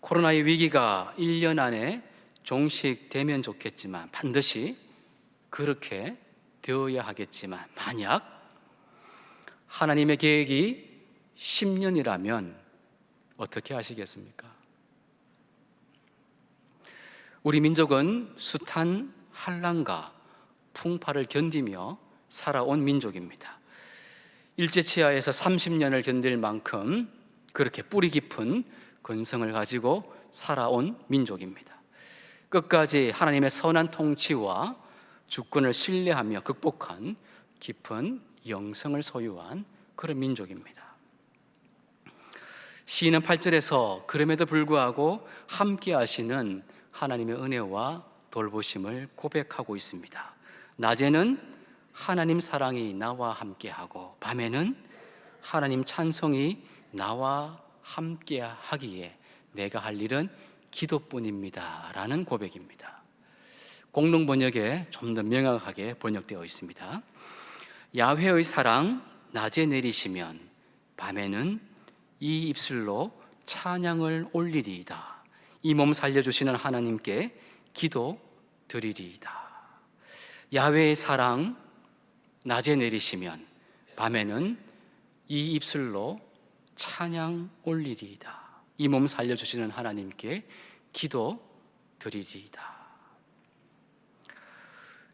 Speaker 5: 코로나의 위기가 1년 안에 종식되면 좋겠지만 반드시 그렇게 되어야 하겠지만 만약 하나님의 계획이 10년이라면 어떻게 하시겠습니까? 우리 민족은 숱한 한란과 풍파를 견디며 살아온 민족입니다. 일제치하에서 30년을 견딜 만큼 그렇게 뿌리 깊은 근성을 가지고 살아온 민족입니다. 끝까지 하나님의 선한 통치와 주권을 신뢰하며 극복한 깊은 영성을 소유한 그런 민족입니다. 시인은 8절에서 그럼에도 불구하고 함께 하시는 하나님의 은혜와 돌보심을 고백하고 있습니다. 낮에는 하나님 사랑이 나와 함께하고 밤에는 하나님 찬송이 나와 함께하기에 내가 할 일은 기도뿐입니다 라는 고백입니다. 공동 번역에 좀 더 명확하게 번역되어 있습니다. 야훼의 사랑 낮에 내리시면 밤에는 이 입술로 찬양을 올리리이다. 이 몸 살려주시는 하나님께 기도 드리리이다. 야훼의 사랑 낮에 내리시면 밤에는 이 입술로 찬양 올리리이다. 이 몸 살려주시는 하나님께 기도 드리리이다.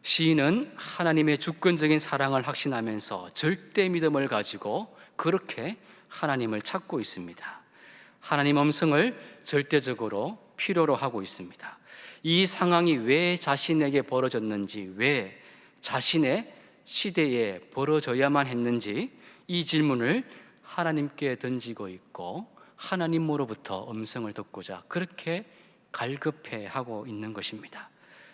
Speaker 5: 시인은 하나님의 주권적인 사랑을 확신하면서 절대 믿음을 가지고 그렇게 하나님을 찾고 있습니다. 하나님 음성을 절대적으로 필요로 하고 있습니다. 이 상황이 왜 자신에게 벌어졌는지, 왜 자신의 시대에 벌어져야만 했는지 이 질문을 하나님께 던지고 있고 하나님으로부터 음성을 듣고자 그렇게 갈급해하고 있는 것입니다.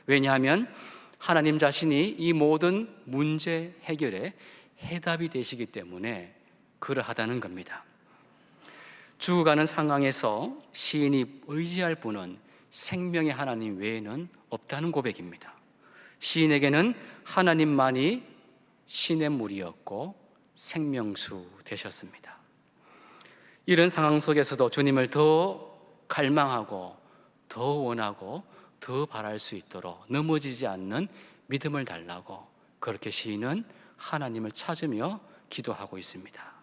Speaker 5: 왜냐하면 하나님 자신이 이 모든 문제 해결에 해답이 되시기 때문에 그러하다는 겁니다. 죽어가는 상황에서 시인이 의지할 분은 생명의 하나님 외에는 없다는 고백입니다. 시인에게는 하나님만이 시냇물이었고 생명수 되셨습니다. 이런 상황 속에서도 주님을 더 갈망하고 더 원하고 더 바랄 수 있도록 넘어지지 않는 믿음을 달라고 그렇게 시인은 하나님을 찾으며 기도하고 있습니다.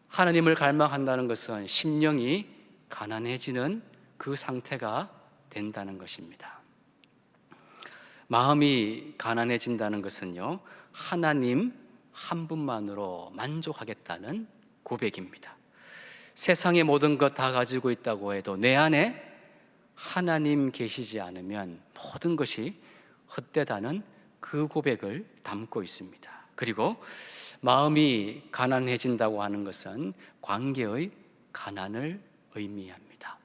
Speaker 5: 하나님을 갈망한다는 것은 심령이 가난해지는 그 상태가 된다는 것입니다. 마음이 가난해진다는 것은요, 하나님 한 분만으로 만족하겠다는 고백입니다. 세상의 모든 것 다 가지고 있다고 해도 내 안에 하나님 계시지 않으면 모든 것이 헛되다는 그 고백을 담고 있습니다. 그리고 마음이 가난해진다고 하는 것은 관계의 가난을 의미합니다.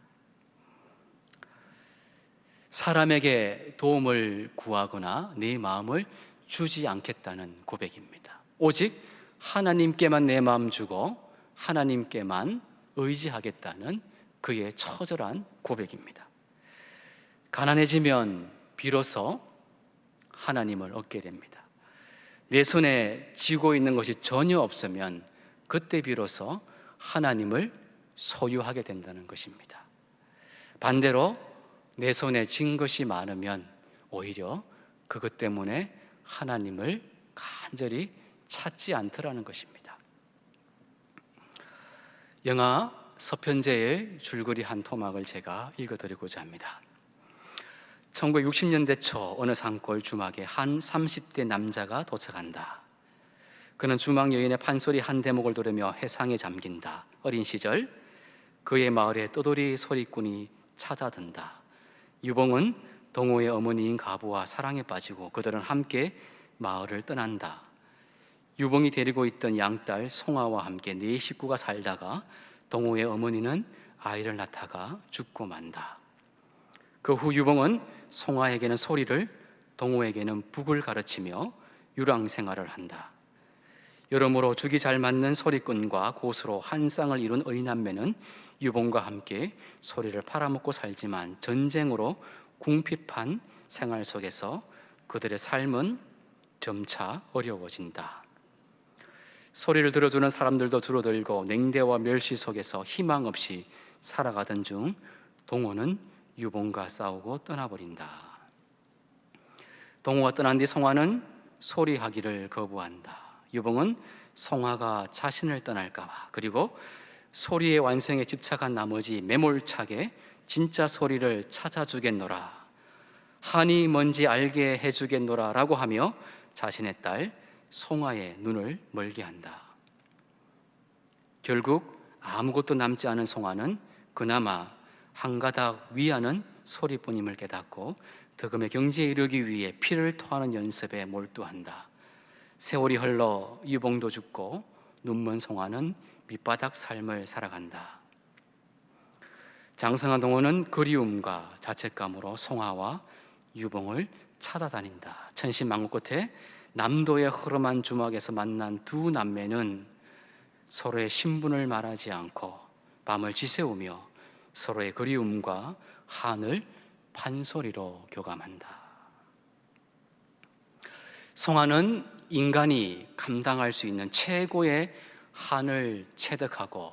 Speaker 5: 사람에게 도움을 구하거나 내 마음을 주지 않겠다는 고백입니다. 오직 하나님께만 내 마음 주고 하나님께만 의지하겠다는 그의 처절한 고백입니다. 가난해지면 비로소 하나님을 얻게 됩니다. 내 손에 쥐고 있는 것이 전혀 없으면 그때 비로소 하나님을 소유하게 된다는 것입니다. 반대로 내 손에 쥔 것이 많으면 오히려 그것 때문에 하나님을 간절히 찾지 않더라는 것입니다. 영화 서편제의 줄거리 한 토막을 제가 읽어드리고자 합니다. 1960년대 초 어느 산골 주막에 한 30대 남자가 도착한다. 그는 주막 여인의 판소리 한 대목을 들으며 회상에 잠긴다. 어린 시절 그의 마을에 떠돌이 소리꾼이 찾아든다. 유봉은 동호의 어머니인 가부와 사랑에 빠지고 그들은 함께 마을을 떠난다. 유봉이 데리고 있던 양딸 송아와 함께 4 식구가 살다가 동호의 어머니는 아이를 낳다가 죽고 만다. 그 후 유봉은 송아에게는 소리를 동호에게는 북을 가르치며 유랑 생활을 한다. 여러모로 죽이 잘 맞는 소리꾼과 고수로 한 쌍을 이룬 의남매는 유봉과 함께 소리를 팔아먹고 살지만 전쟁으로 궁핍한 생활 속에서 그들의 삶은 점차 어려워진다. 소리를 들어주는 사람들도 줄어들고 냉대와 멸시 속에서 희망 없이 살아가던 중 동호는 유봉과 싸우고 떠나버린다. 동호가 떠난 뒤 송화는 소리하기를 거부한다. 유봉은 송화가 자신을 떠날까 봐, 그리고 소리의 완성에 집착한 나머지 매몰차게 진짜 소리를 찾아주겠노라, 한이 뭔지 알게 해주겠노라 라고 하며 자신의 딸 송화의 눈을 멀게 한다. 결국 아무것도 남지 않은 송화는 그나마 한 가닥 위하는 소리뿐임을 깨닫고 덕음의 경지에 이르기 위해 피를 토하는 연습에 몰두한다. 세월이 흘러 유봉도 죽고 눈먼 송화는 밑바닥 삶을 살아간다. 장성한 동호는 그리움과 자책감으로 송화와 유봉을 찾아다닌다. 천신만고 끝에 남도의 흐름한 주막에서 만난 두 남매는 서로의 신분을 말하지 않고 밤을 지새우며 서로의 그리움과 한을 판소리로 교감한다. 송화는 인간이 감당할 수 있는 최고의 한을 체득하고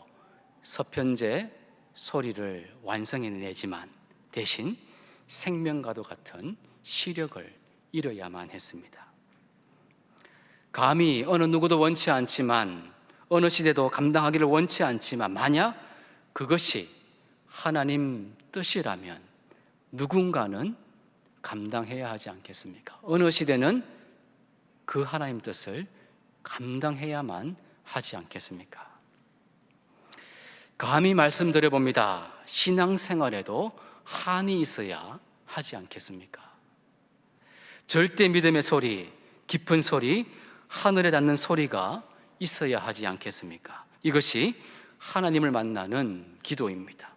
Speaker 5: 서편제 소리를 완성해내지만 대신 생명과도 같은 시력을 잃어야만 했습니다. 감히 어느 누구도 원치 않지만, 어느 시대도 감당하기를 원치 않지만 만약 그것이 하나님 뜻이라면 누군가는 감당해야 하지 않겠습니까? 어느 시대는 그 하나님 뜻을 감당해야만 하지 않겠습니까? 감히 말씀드려봅니다. 신앙생활에도 한이 있어야 하지 않겠습니까? 절대 믿음의 소리, 깊은 소리, 하늘에 닿는 소리가 있어야 하지 않겠습니까? 이것이 하나님을 만나는 기도입니다.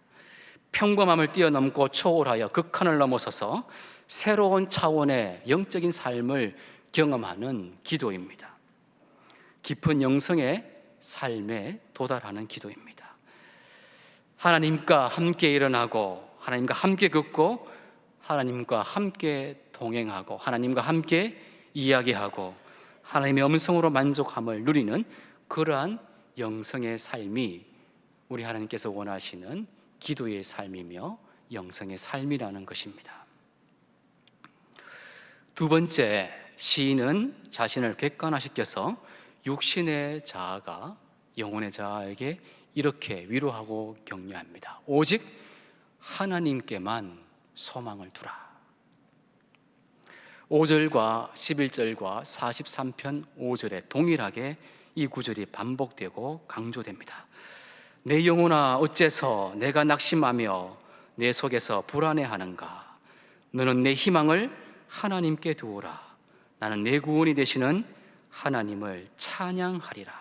Speaker 5: 평범함을 뛰어넘고 초월하여 극한을 넘어서서 새로운 차원의 영적인 삶을 경험하는 기도입니다. 깊은 영성의 삶에 도달하는 기도입니다. 하나님과 함께 일어나고 하나님과 함께 걷고 하나님과 함께 동행하고 하나님과 함께 이야기하고 하나님의 음성으로 만족함을 누리는 그러한 영성의 삶이 우리 하나님께서 원하시는 기도의 삶이며 영성의 삶이라는 것입니다. 두 번째, 시인은 자신을 객관화시켜서 육신의 자아가 영혼의 자아에게 이렇게 위로하고 격려합니다. 오직 하나님께만 소망을 두라. 5절과 11절과 43편 5절에 동일하게 이 구절이 반복되고 강조됩니다. 내 영혼아 어째서 내가 낙심하며 내 속에서 불안해하는가? 너는 내 희망을 하나님께 두어라. 나는 내 구원이 되시는 하나님을 찬양하리라.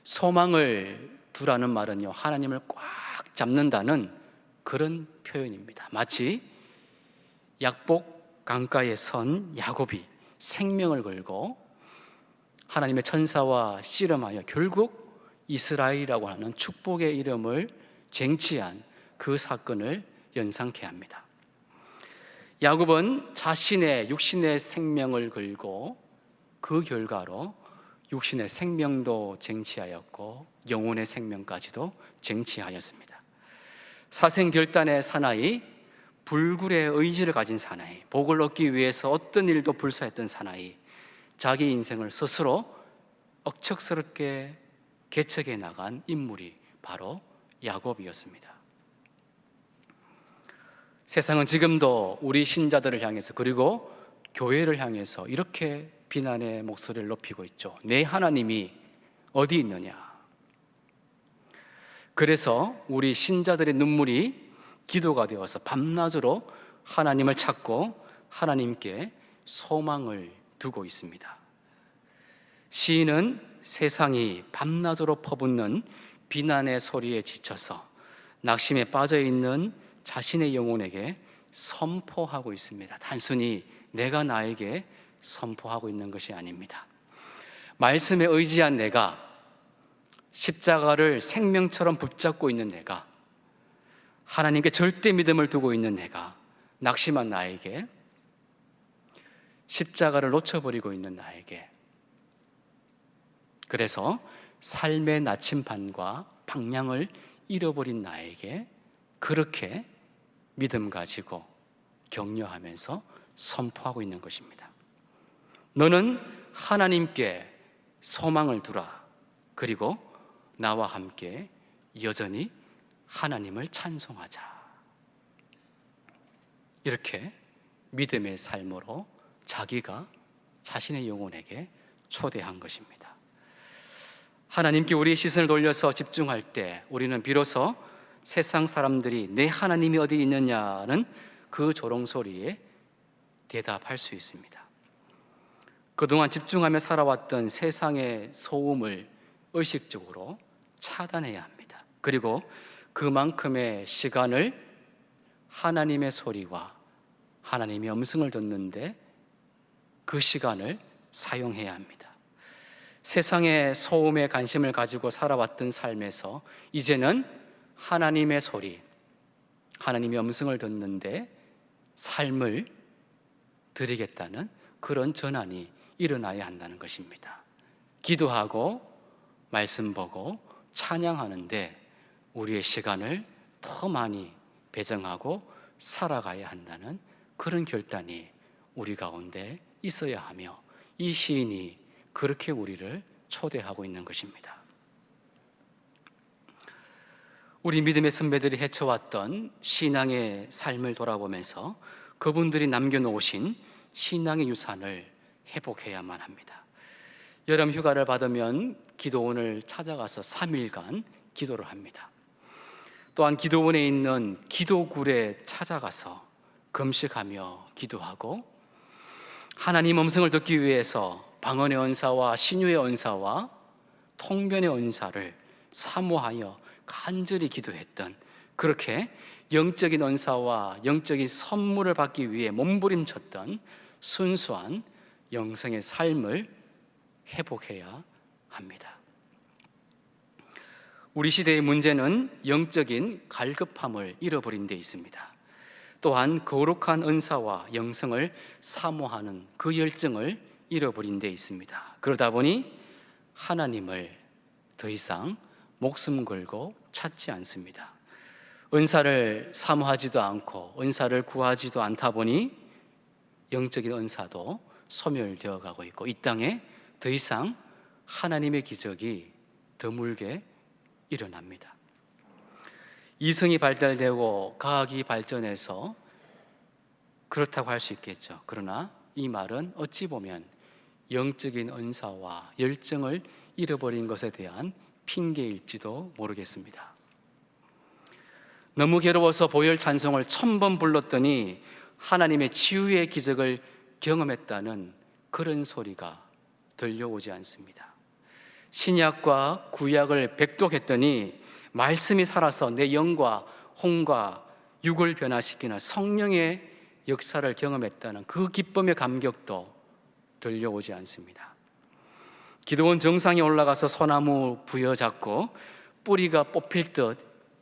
Speaker 5: 소망을 두라는 말은요, 하나님을 꽉 잡는다는 그런 표현입니다. 마치 약복 강가에 선 야곱이 생명을 걸고 하나님의 천사와 씨름하여 결국 이스라엘이라고 하는 축복의 이름을 쟁취한 그 사건을 연상케 합니다. 야곱은 자신의 육신의 생명을 걸고 그 결과로 육신의 생명도 쟁취하였고 영혼의 생명까지도 쟁취하였습니다. 사생결단의 사나이, 불굴의 의지를 가진 사나이, 복을 얻기 위해서 어떤 일도 불사했던 사나이, 자기 인생을 스스로 억척스럽게 개척해 나간 인물이 바로 야곱이었습니다. 세상은 지금도 우리 신자들을 향해서 그리고 교회를 향해서 이렇게 비난의 목소리를 높이고 있죠. 내 하나님이 어디 있느냐? 그래서 우리 신자들의 눈물이 기도가 되어서 밤낮으로 하나님을 찾고 하나님께 소망을 두고 있습니다. 시인은 세상이 밤낮으로 퍼붓는 비난의 소리에 지쳐서 낙심에 빠져있는 자신의 영혼에게 선포하고 있습니다. 단순히 내가 나에게 선포하고 있는 것이 아닙니다. 말씀에 의지한 내가, 십자가를 생명처럼 붙잡고 있는 내가, 하나님께 절대 믿음을 두고 있는 내가, 낙심한 나에게, 십자가를 놓쳐버리고 있는 나에게, 그래서 삶의 나침반과 방향을 잃어버린 나에게 그렇게 믿음 가지고 격려하면서 선포하고 있는 것입니다. 너는 하나님께 소망을 두라. 그리고 나와 함께 여전히 하나님을 찬송하자. 이렇게 믿음의 삶으로 자기가 자신의 영혼에게 초대한 것입니다. 하나님께 우리의 시선을 돌려서 집중할 때 우리는 비로소 세상 사람들이 내 하나님이 어디 있느냐는 그 조롱소리에 대답할 수 있습니다. 그동안 집중하며 살아왔던 세상의 소음을 의식적으로 차단해야 합니다. 그리고 그만큼의 시간을 하나님의 소리와 하나님의 음성을 듣는데 그 시간을 사용해야 합니다. 세상의 소음에 관심을 가지고 살아왔던 삶에서 이제는 하나님의 소리, 하나님의 음성을 듣는데 삶을 드리겠다는 그런 전환이 일어나야 한다는 것입니다. 기도하고 말씀 보고 찬양하는데 우리의 시간을 더 많이 배정하고 살아가야 한다는 그런 결단이 우리 가운데 있어야 하며 이 시인이 그렇게 우리를 초대하고 있는 것입니다. 우리 믿음의 선배들이 헤쳐왔던 신앙의 삶을 돌아보면서 그분들이 남겨놓으신 신앙의 유산을 회복해야만 합니다. 여름 휴가를 받으면 기도원을 찾아가서 3일간 기도를 합니다. 또한 기도원에 있는 기도굴에 찾아가서 금식하며 기도하고 하나님 음성을 듣기 위해서 방언의 은사와 신유의 은사와 통변의 은사를 사모하여 간절히 기도했던, 그렇게 영적인 은사와 영적인 선물을 받기 위해 몸부림쳤던 순수한 영성의 삶을 회복해야 합니다. 우리 시대의 문제는 영적인 갈급함을 잃어버린 데 있습니다. 또한 거룩한 은사와 영성을 사모하는 그 열정을 잃어버린 데 있습니다. 그러다 보니 하나님을 더 이상 목숨 걸고 찾지 않습니다. 은사를 사모하지도 않고 은사를 구하지도 않다 보니 영적인 은사도 소멸되어 가고 있고 이 땅에 더 이상 하나님의 기적이 드물게 일어납니다. 이성이 발달되고 과학이 발전해서 그렇다고 할 수 있겠죠. 그러나 이 말은 어찌 보면 영적인 은사와 열정을 잃어버린 것에 대한 핑계일지도 모르겠습니다. 너무 괴로워서 보혈 찬송을 1000번 불렀더니 하나님의 치유의 기적을 경험했다는 그런 소리가 들려오지 않습니다. 신약과 구약을 백독했더니 말씀이 살아서 내 영과 혼과 육을 변화시키는 성령의 역사를 경험했다는 그 기쁨의 감격도 들려오지 않습니다. 기도원 정상에 올라가서 소나무 부여잡고 뿌리가 뽑힐 듯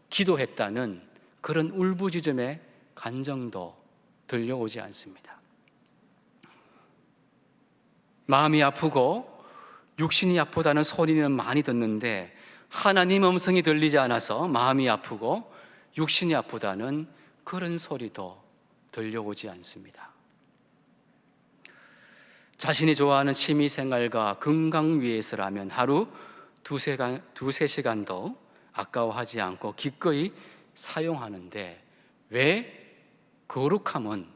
Speaker 5: 기도했다는 그런 울부짖음의 간정도 들려오지 않습니다. 마음이 아프고 육신이 아프다는 소리는 많이 듣는데 하나님 음성이 들리지 않아서 마음이 아프고 육신이 아프다는 그런 소리도 들려오지 않습니다. 자신이 좋아하는 취미생활과 건강 위해서라면 하루 두세 시간도 아까워하지 않고 기꺼이 사용하는데 왜 거룩함은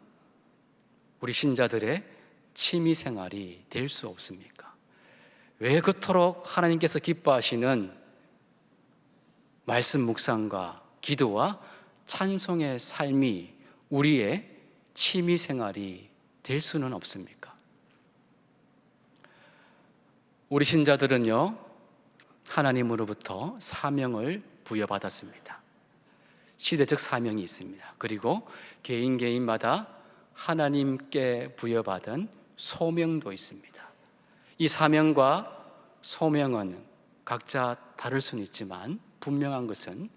Speaker 5: 우리 신자들의 취미생활이 될 수 없습니까? 왜 그토록 하나님께서 기뻐하시는 말씀 묵상과 기도와 찬송의 삶이 우리의 취미생활이 될 수는 없습니까? 우리 신자들은요, 하나님으로부터 사명을 부여받았습니다. 시대적 사명이 있습니다. 그리고 개인마다 하나님께 부여받은 소명도 있습니다. 이 사명과 소명은 각자 다를 수는 있지만 분명한 것은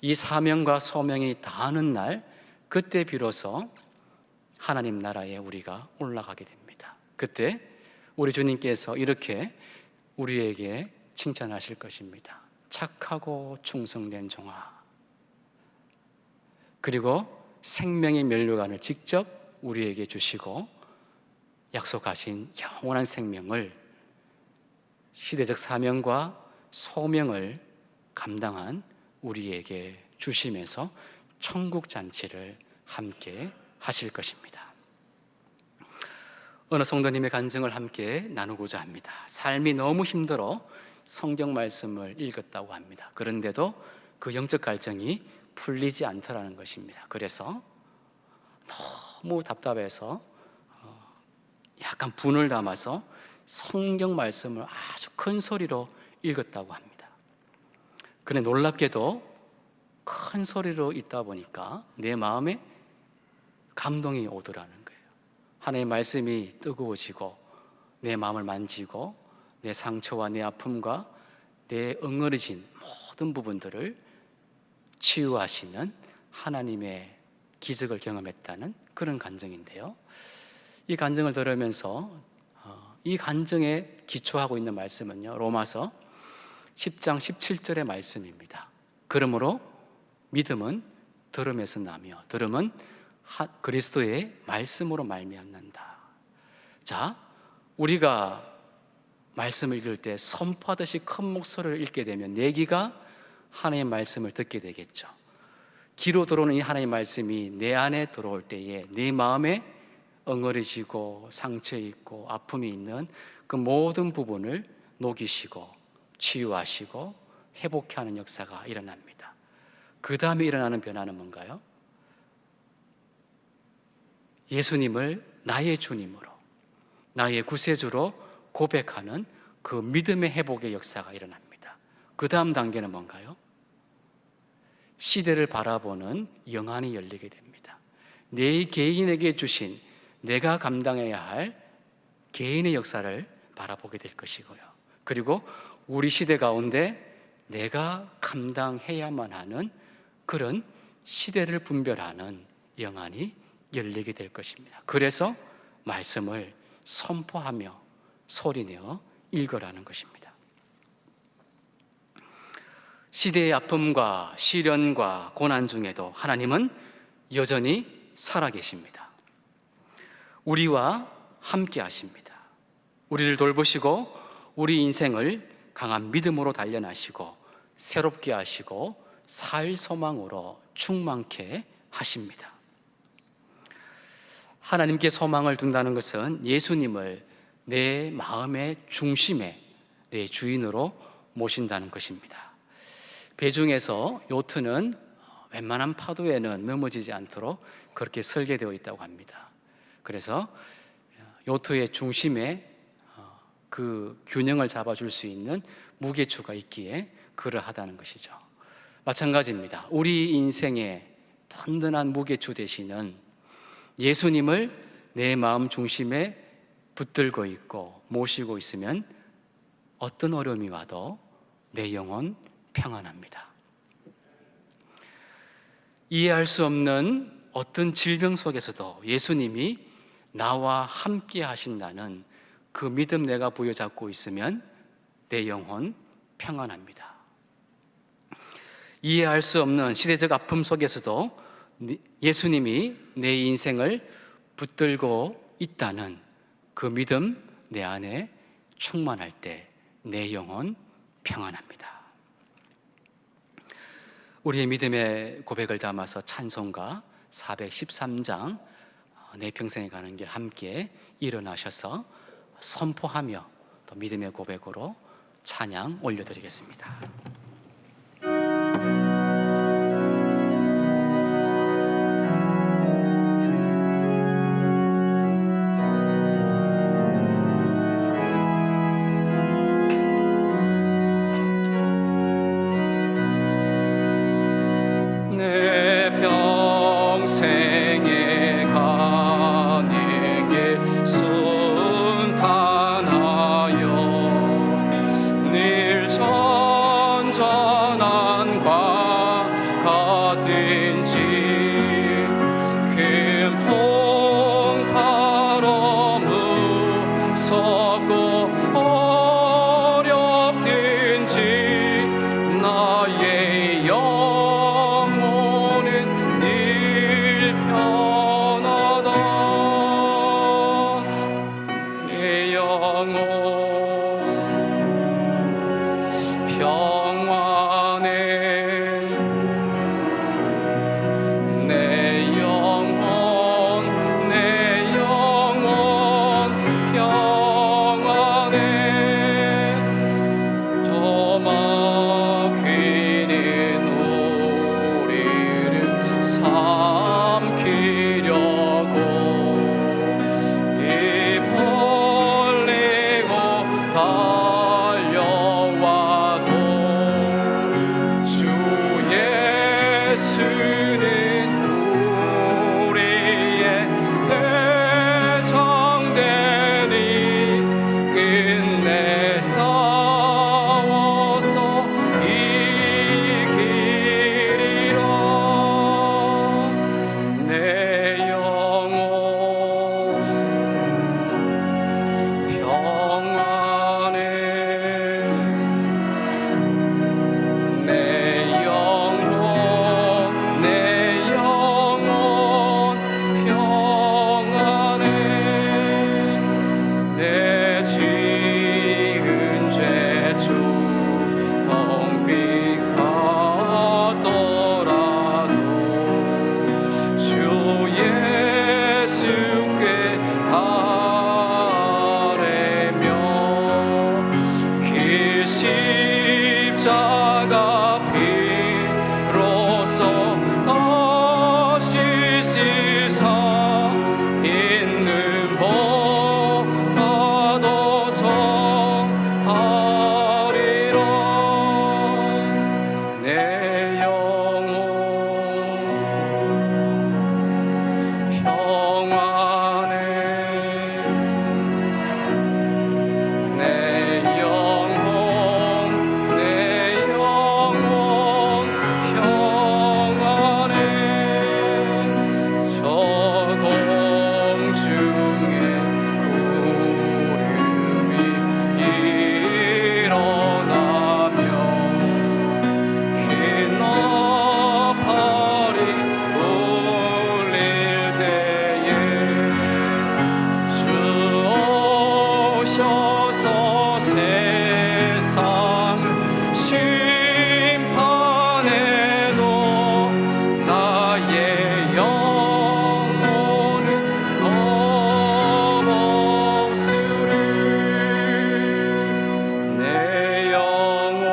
Speaker 5: 이 사명과 소명이 닿는 날, 그때 비로소 하나님 나라에 우리가 올라가게 됩니다. 그때 우리 주님께서 이렇게 우리에게 칭찬하실 것입니다. 착하고 충성된 종아. 그리고 생명의 면류관을 직접 우리에게 주시고 약속하신 영원한 생명을, 시대적 사명과 소명을 감당한 우리에게 주시면서 천국 잔치를 함께 하실 것입니다. 어느 성도님의 간증을 함께 나누고자 합니다. 삶이 너무 힘들어 성경 말씀을 읽었다고 합니다. 그런데도 그 영적 갈증이 풀리지 않더라는 것입니다. 그래서 너무 답답해서 약간 분을 담아서 성경 말씀을 아주 큰 소리로 읽었다고 합니다. 그런데 놀랍게도 큰 소리로 읽다 보니까 내 마음에 감동이 오더라는 거예요. 하나님의 말씀이 뜨거워지고 내 마음을 만지고 내 상처와 내 아픔과 내 엉그러진 모든 부분들을 치유하시는 하나님의 기적을 경험했다는 그런 간증인데요. 이 간증을 들으면서 이 간증에 기초하고 있는 말씀은요, 로마서 10장 17절의 말씀입니다. 그러므로 믿음은 들음에서 나며 들음은 그리스도의 말씀으로 말미암는다. 자, 우리가 말씀을 읽을 때 선포하듯이 큰 목소리를 읽게 되면 내 귀가 하나님의 말씀을 듣게 되겠죠. 귀로 들어오는 이 하나님의 말씀이 내 안에 들어올 때에 내 마음에 엉그러지고 상처 있고 아픔이 있는 그 모든 부분을 녹이시고 치유하시고 회복케 하는 역사가 일어납니다. 그 다음에 일어나는 변화는 뭔가요? 예수님을 나의 주님으로, 나의 구세주로 고백하는 그 믿음의 회복의 역사가 일어납니다. 그 다음 단계는 뭔가요? 시대를 바라보는 영안이 열리게 됩니다. 내 개인에게 주신 내가 감당해야 할 개인의 역사를 바라보게 될 것이고요. 그리고 우리 시대 가운데 내가 감당해야만 하는 그런 시대를 분별하는 영안이 열리게 될 것입니다. 그래서 말씀을 선포하며 소리내어 읽으라는 것입니다. 시대의 아픔과 시련과 고난 중에도 하나님은 여전히 살아계십니다. 우리와 함께 하십니다. 우리를 돌보시고 우리 인생을 강한 믿음으로 단련하시고 새롭게 하시고 살 소망으로 충만케 하십니다. 하나님께 소망을 둔다는 것은 예수님을 내 마음의 중심에 내 주인으로 모신다는 것입니다. 배 중에서 요트는 웬만한 파도에는 넘어지지 않도록 그렇게 설계되어 있다고 합니다. 그래서 요트의 중심에 그 균형을 잡아줄 수 있는 무게추가 있기에 그러하다는 것이죠. 마찬가지입니다. 우리 인생의 든든한 무게추 되시는 예수님을 내 마음 중심에 붙들고 있고 모시고 있으면 어떤 어려움이 와도 내 영혼 평안합니다. 이해할 수 없는 어떤 질병 속에서도 예수님이 나와 함께 하신다는 그 믿음 내가 부여잡고 있으면 내 영혼 평안합니다. 이해할 수 없는 시대적 아픔 속에서도 예수님이 내 인생을 붙들고 있다는 그 믿음 내 안에 충만할 때 내 영혼 평안합니다. 우리의 믿음의 고백을 담아서 찬송가 413장 내 평생에 가는 길 함께 일어나셔서 선포하며 또 믿음의 고백으로 찬양 올려드리겠습니다.
Speaker 7: 내
Speaker 4: 편하다 내 영혼 평안해 내 영혼 평안해 저 막히는 우리를 삼키려고 입 벌리고 달려와도 주 예수는 우리의 대장되니 끝내 싸워서 이기리라 내 영혼 평안해 내 영혼 평안해 내 지은 죄주 텅빈 가더라도 주 예수께 가래며 그 십자가 피로써 다시 씻어 있는 보다 더 정하리라 내 영혼 평안해 내 영혼 평안해 저 공중에 구름이 일어나며 긴 나팔이 울릴 때에 주 오셔서 세상을 심판해도 나의 영혼은 겁없으리 내 영혼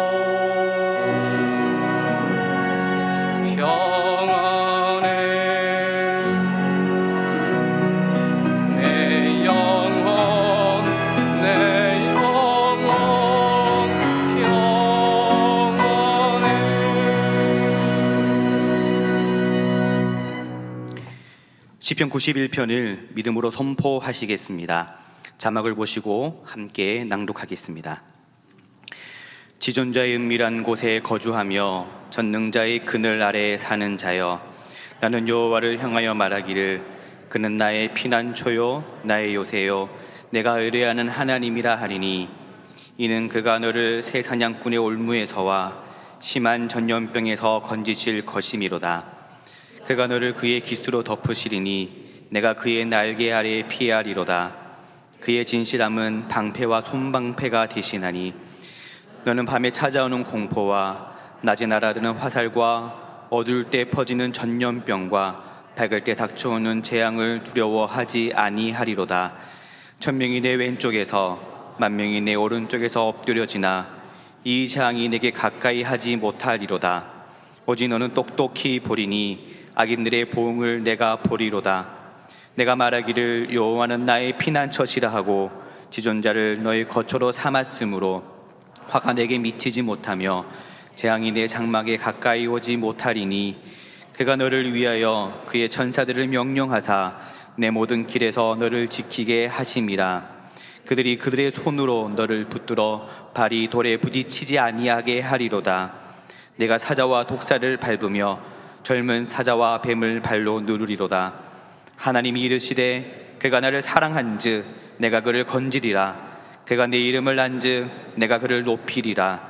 Speaker 4: 평안해 내 영혼
Speaker 1: 시편 91편을 믿음으로 선포하시겠습니다. 자막을 보시고 함께 낭독하겠습니다. 지존자의 은밀한 곳에 거주하며 전능자의 그늘 아래에 사는 자여, 나는 여호와를 향하여 말하기를 그는 나의 피난처요 나의 요새요 내가 의뢰하는 하나님이라 하리니, 이는 그가 너를 새 사냥꾼의 올무에서와 심한 전염병에서 건지실 것이미로다. 그가 너를 그의 깃으로 덮으시리니 내가 그의 날개 아래에 피하리로다. 그의 진실함은 방패와 손방패가 되시나니, 너는 밤에 찾아오는 공포와 낮에 날아드는 화살과 어두울 때 퍼지는 전염병과 밝을 때 닥쳐오는 재앙을 두려워하지 아니하리로다. 천명이 내 왼쪽에서 만명이 내 오른쪽에서 엎드려지나 이 재앙이 내게 가까이 하지 못하리로다. 오직 너는 똑똑히 보리니 악인들의 보응을 내가 보리로다. 내가 말하기를 여호와는 나의 피난처시라 하고 지존자를 너의 거처로 삼았으므로 화가 내게 미치지 못하며 재앙이 내 장막에 가까이 오지 못하리니, 그가 너를 위하여 그의 천사들을 명령하사 내 모든 길에서 너를 지키게 하심이라. 그들이 그들의 손으로 너를 붙들어 발이 돌에 부딪히지 아니하게 하리로다. 내가 사자와 독사를 밟으며 젊은 사자와 뱀을 발로 누르리로다. 하나님이 이르시되 그가 나를 사랑한즉 내가 그를 건지리라. 그가 내 이름을 안즉 내가 그를 높이리라.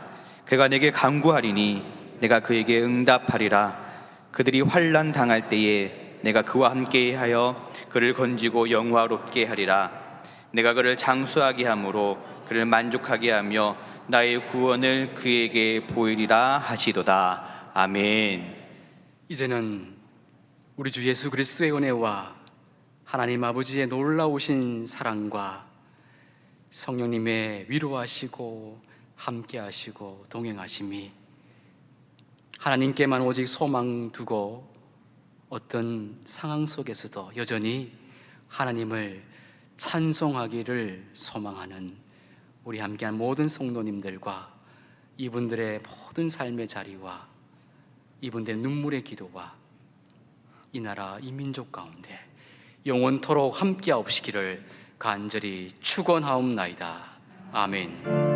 Speaker 1: 그가 내게 간구하리니 내가 그에게 응답하리라. 그들이 환난 당할 때에 내가 그와 함께하여 그를 건지고 영화롭게 하리라. 내가 그를 장수하게 함으로 그를 만족하게 하며 나의 구원을 그에게 보이리라 하시도다. 아멘.
Speaker 5: 이제는 우리 주 예수 그리스도의 은혜와 하나님 아버지의 놀라우신 사랑과 성령님의 위로하시고 함께하시고 동행하심이 하나님께만 오직 소망 두고 어떤 상황 속에서도 여전히 하나님을 찬송하기를 소망하는 우리 함께한 모든 성도님들과 이분들의 모든 삶의 자리와 이분들의 눈물의 기도와 이 나라 이 민족 가운데 영원토록 함께하옵시기를 간절히 축원하옵나이다. 아멘.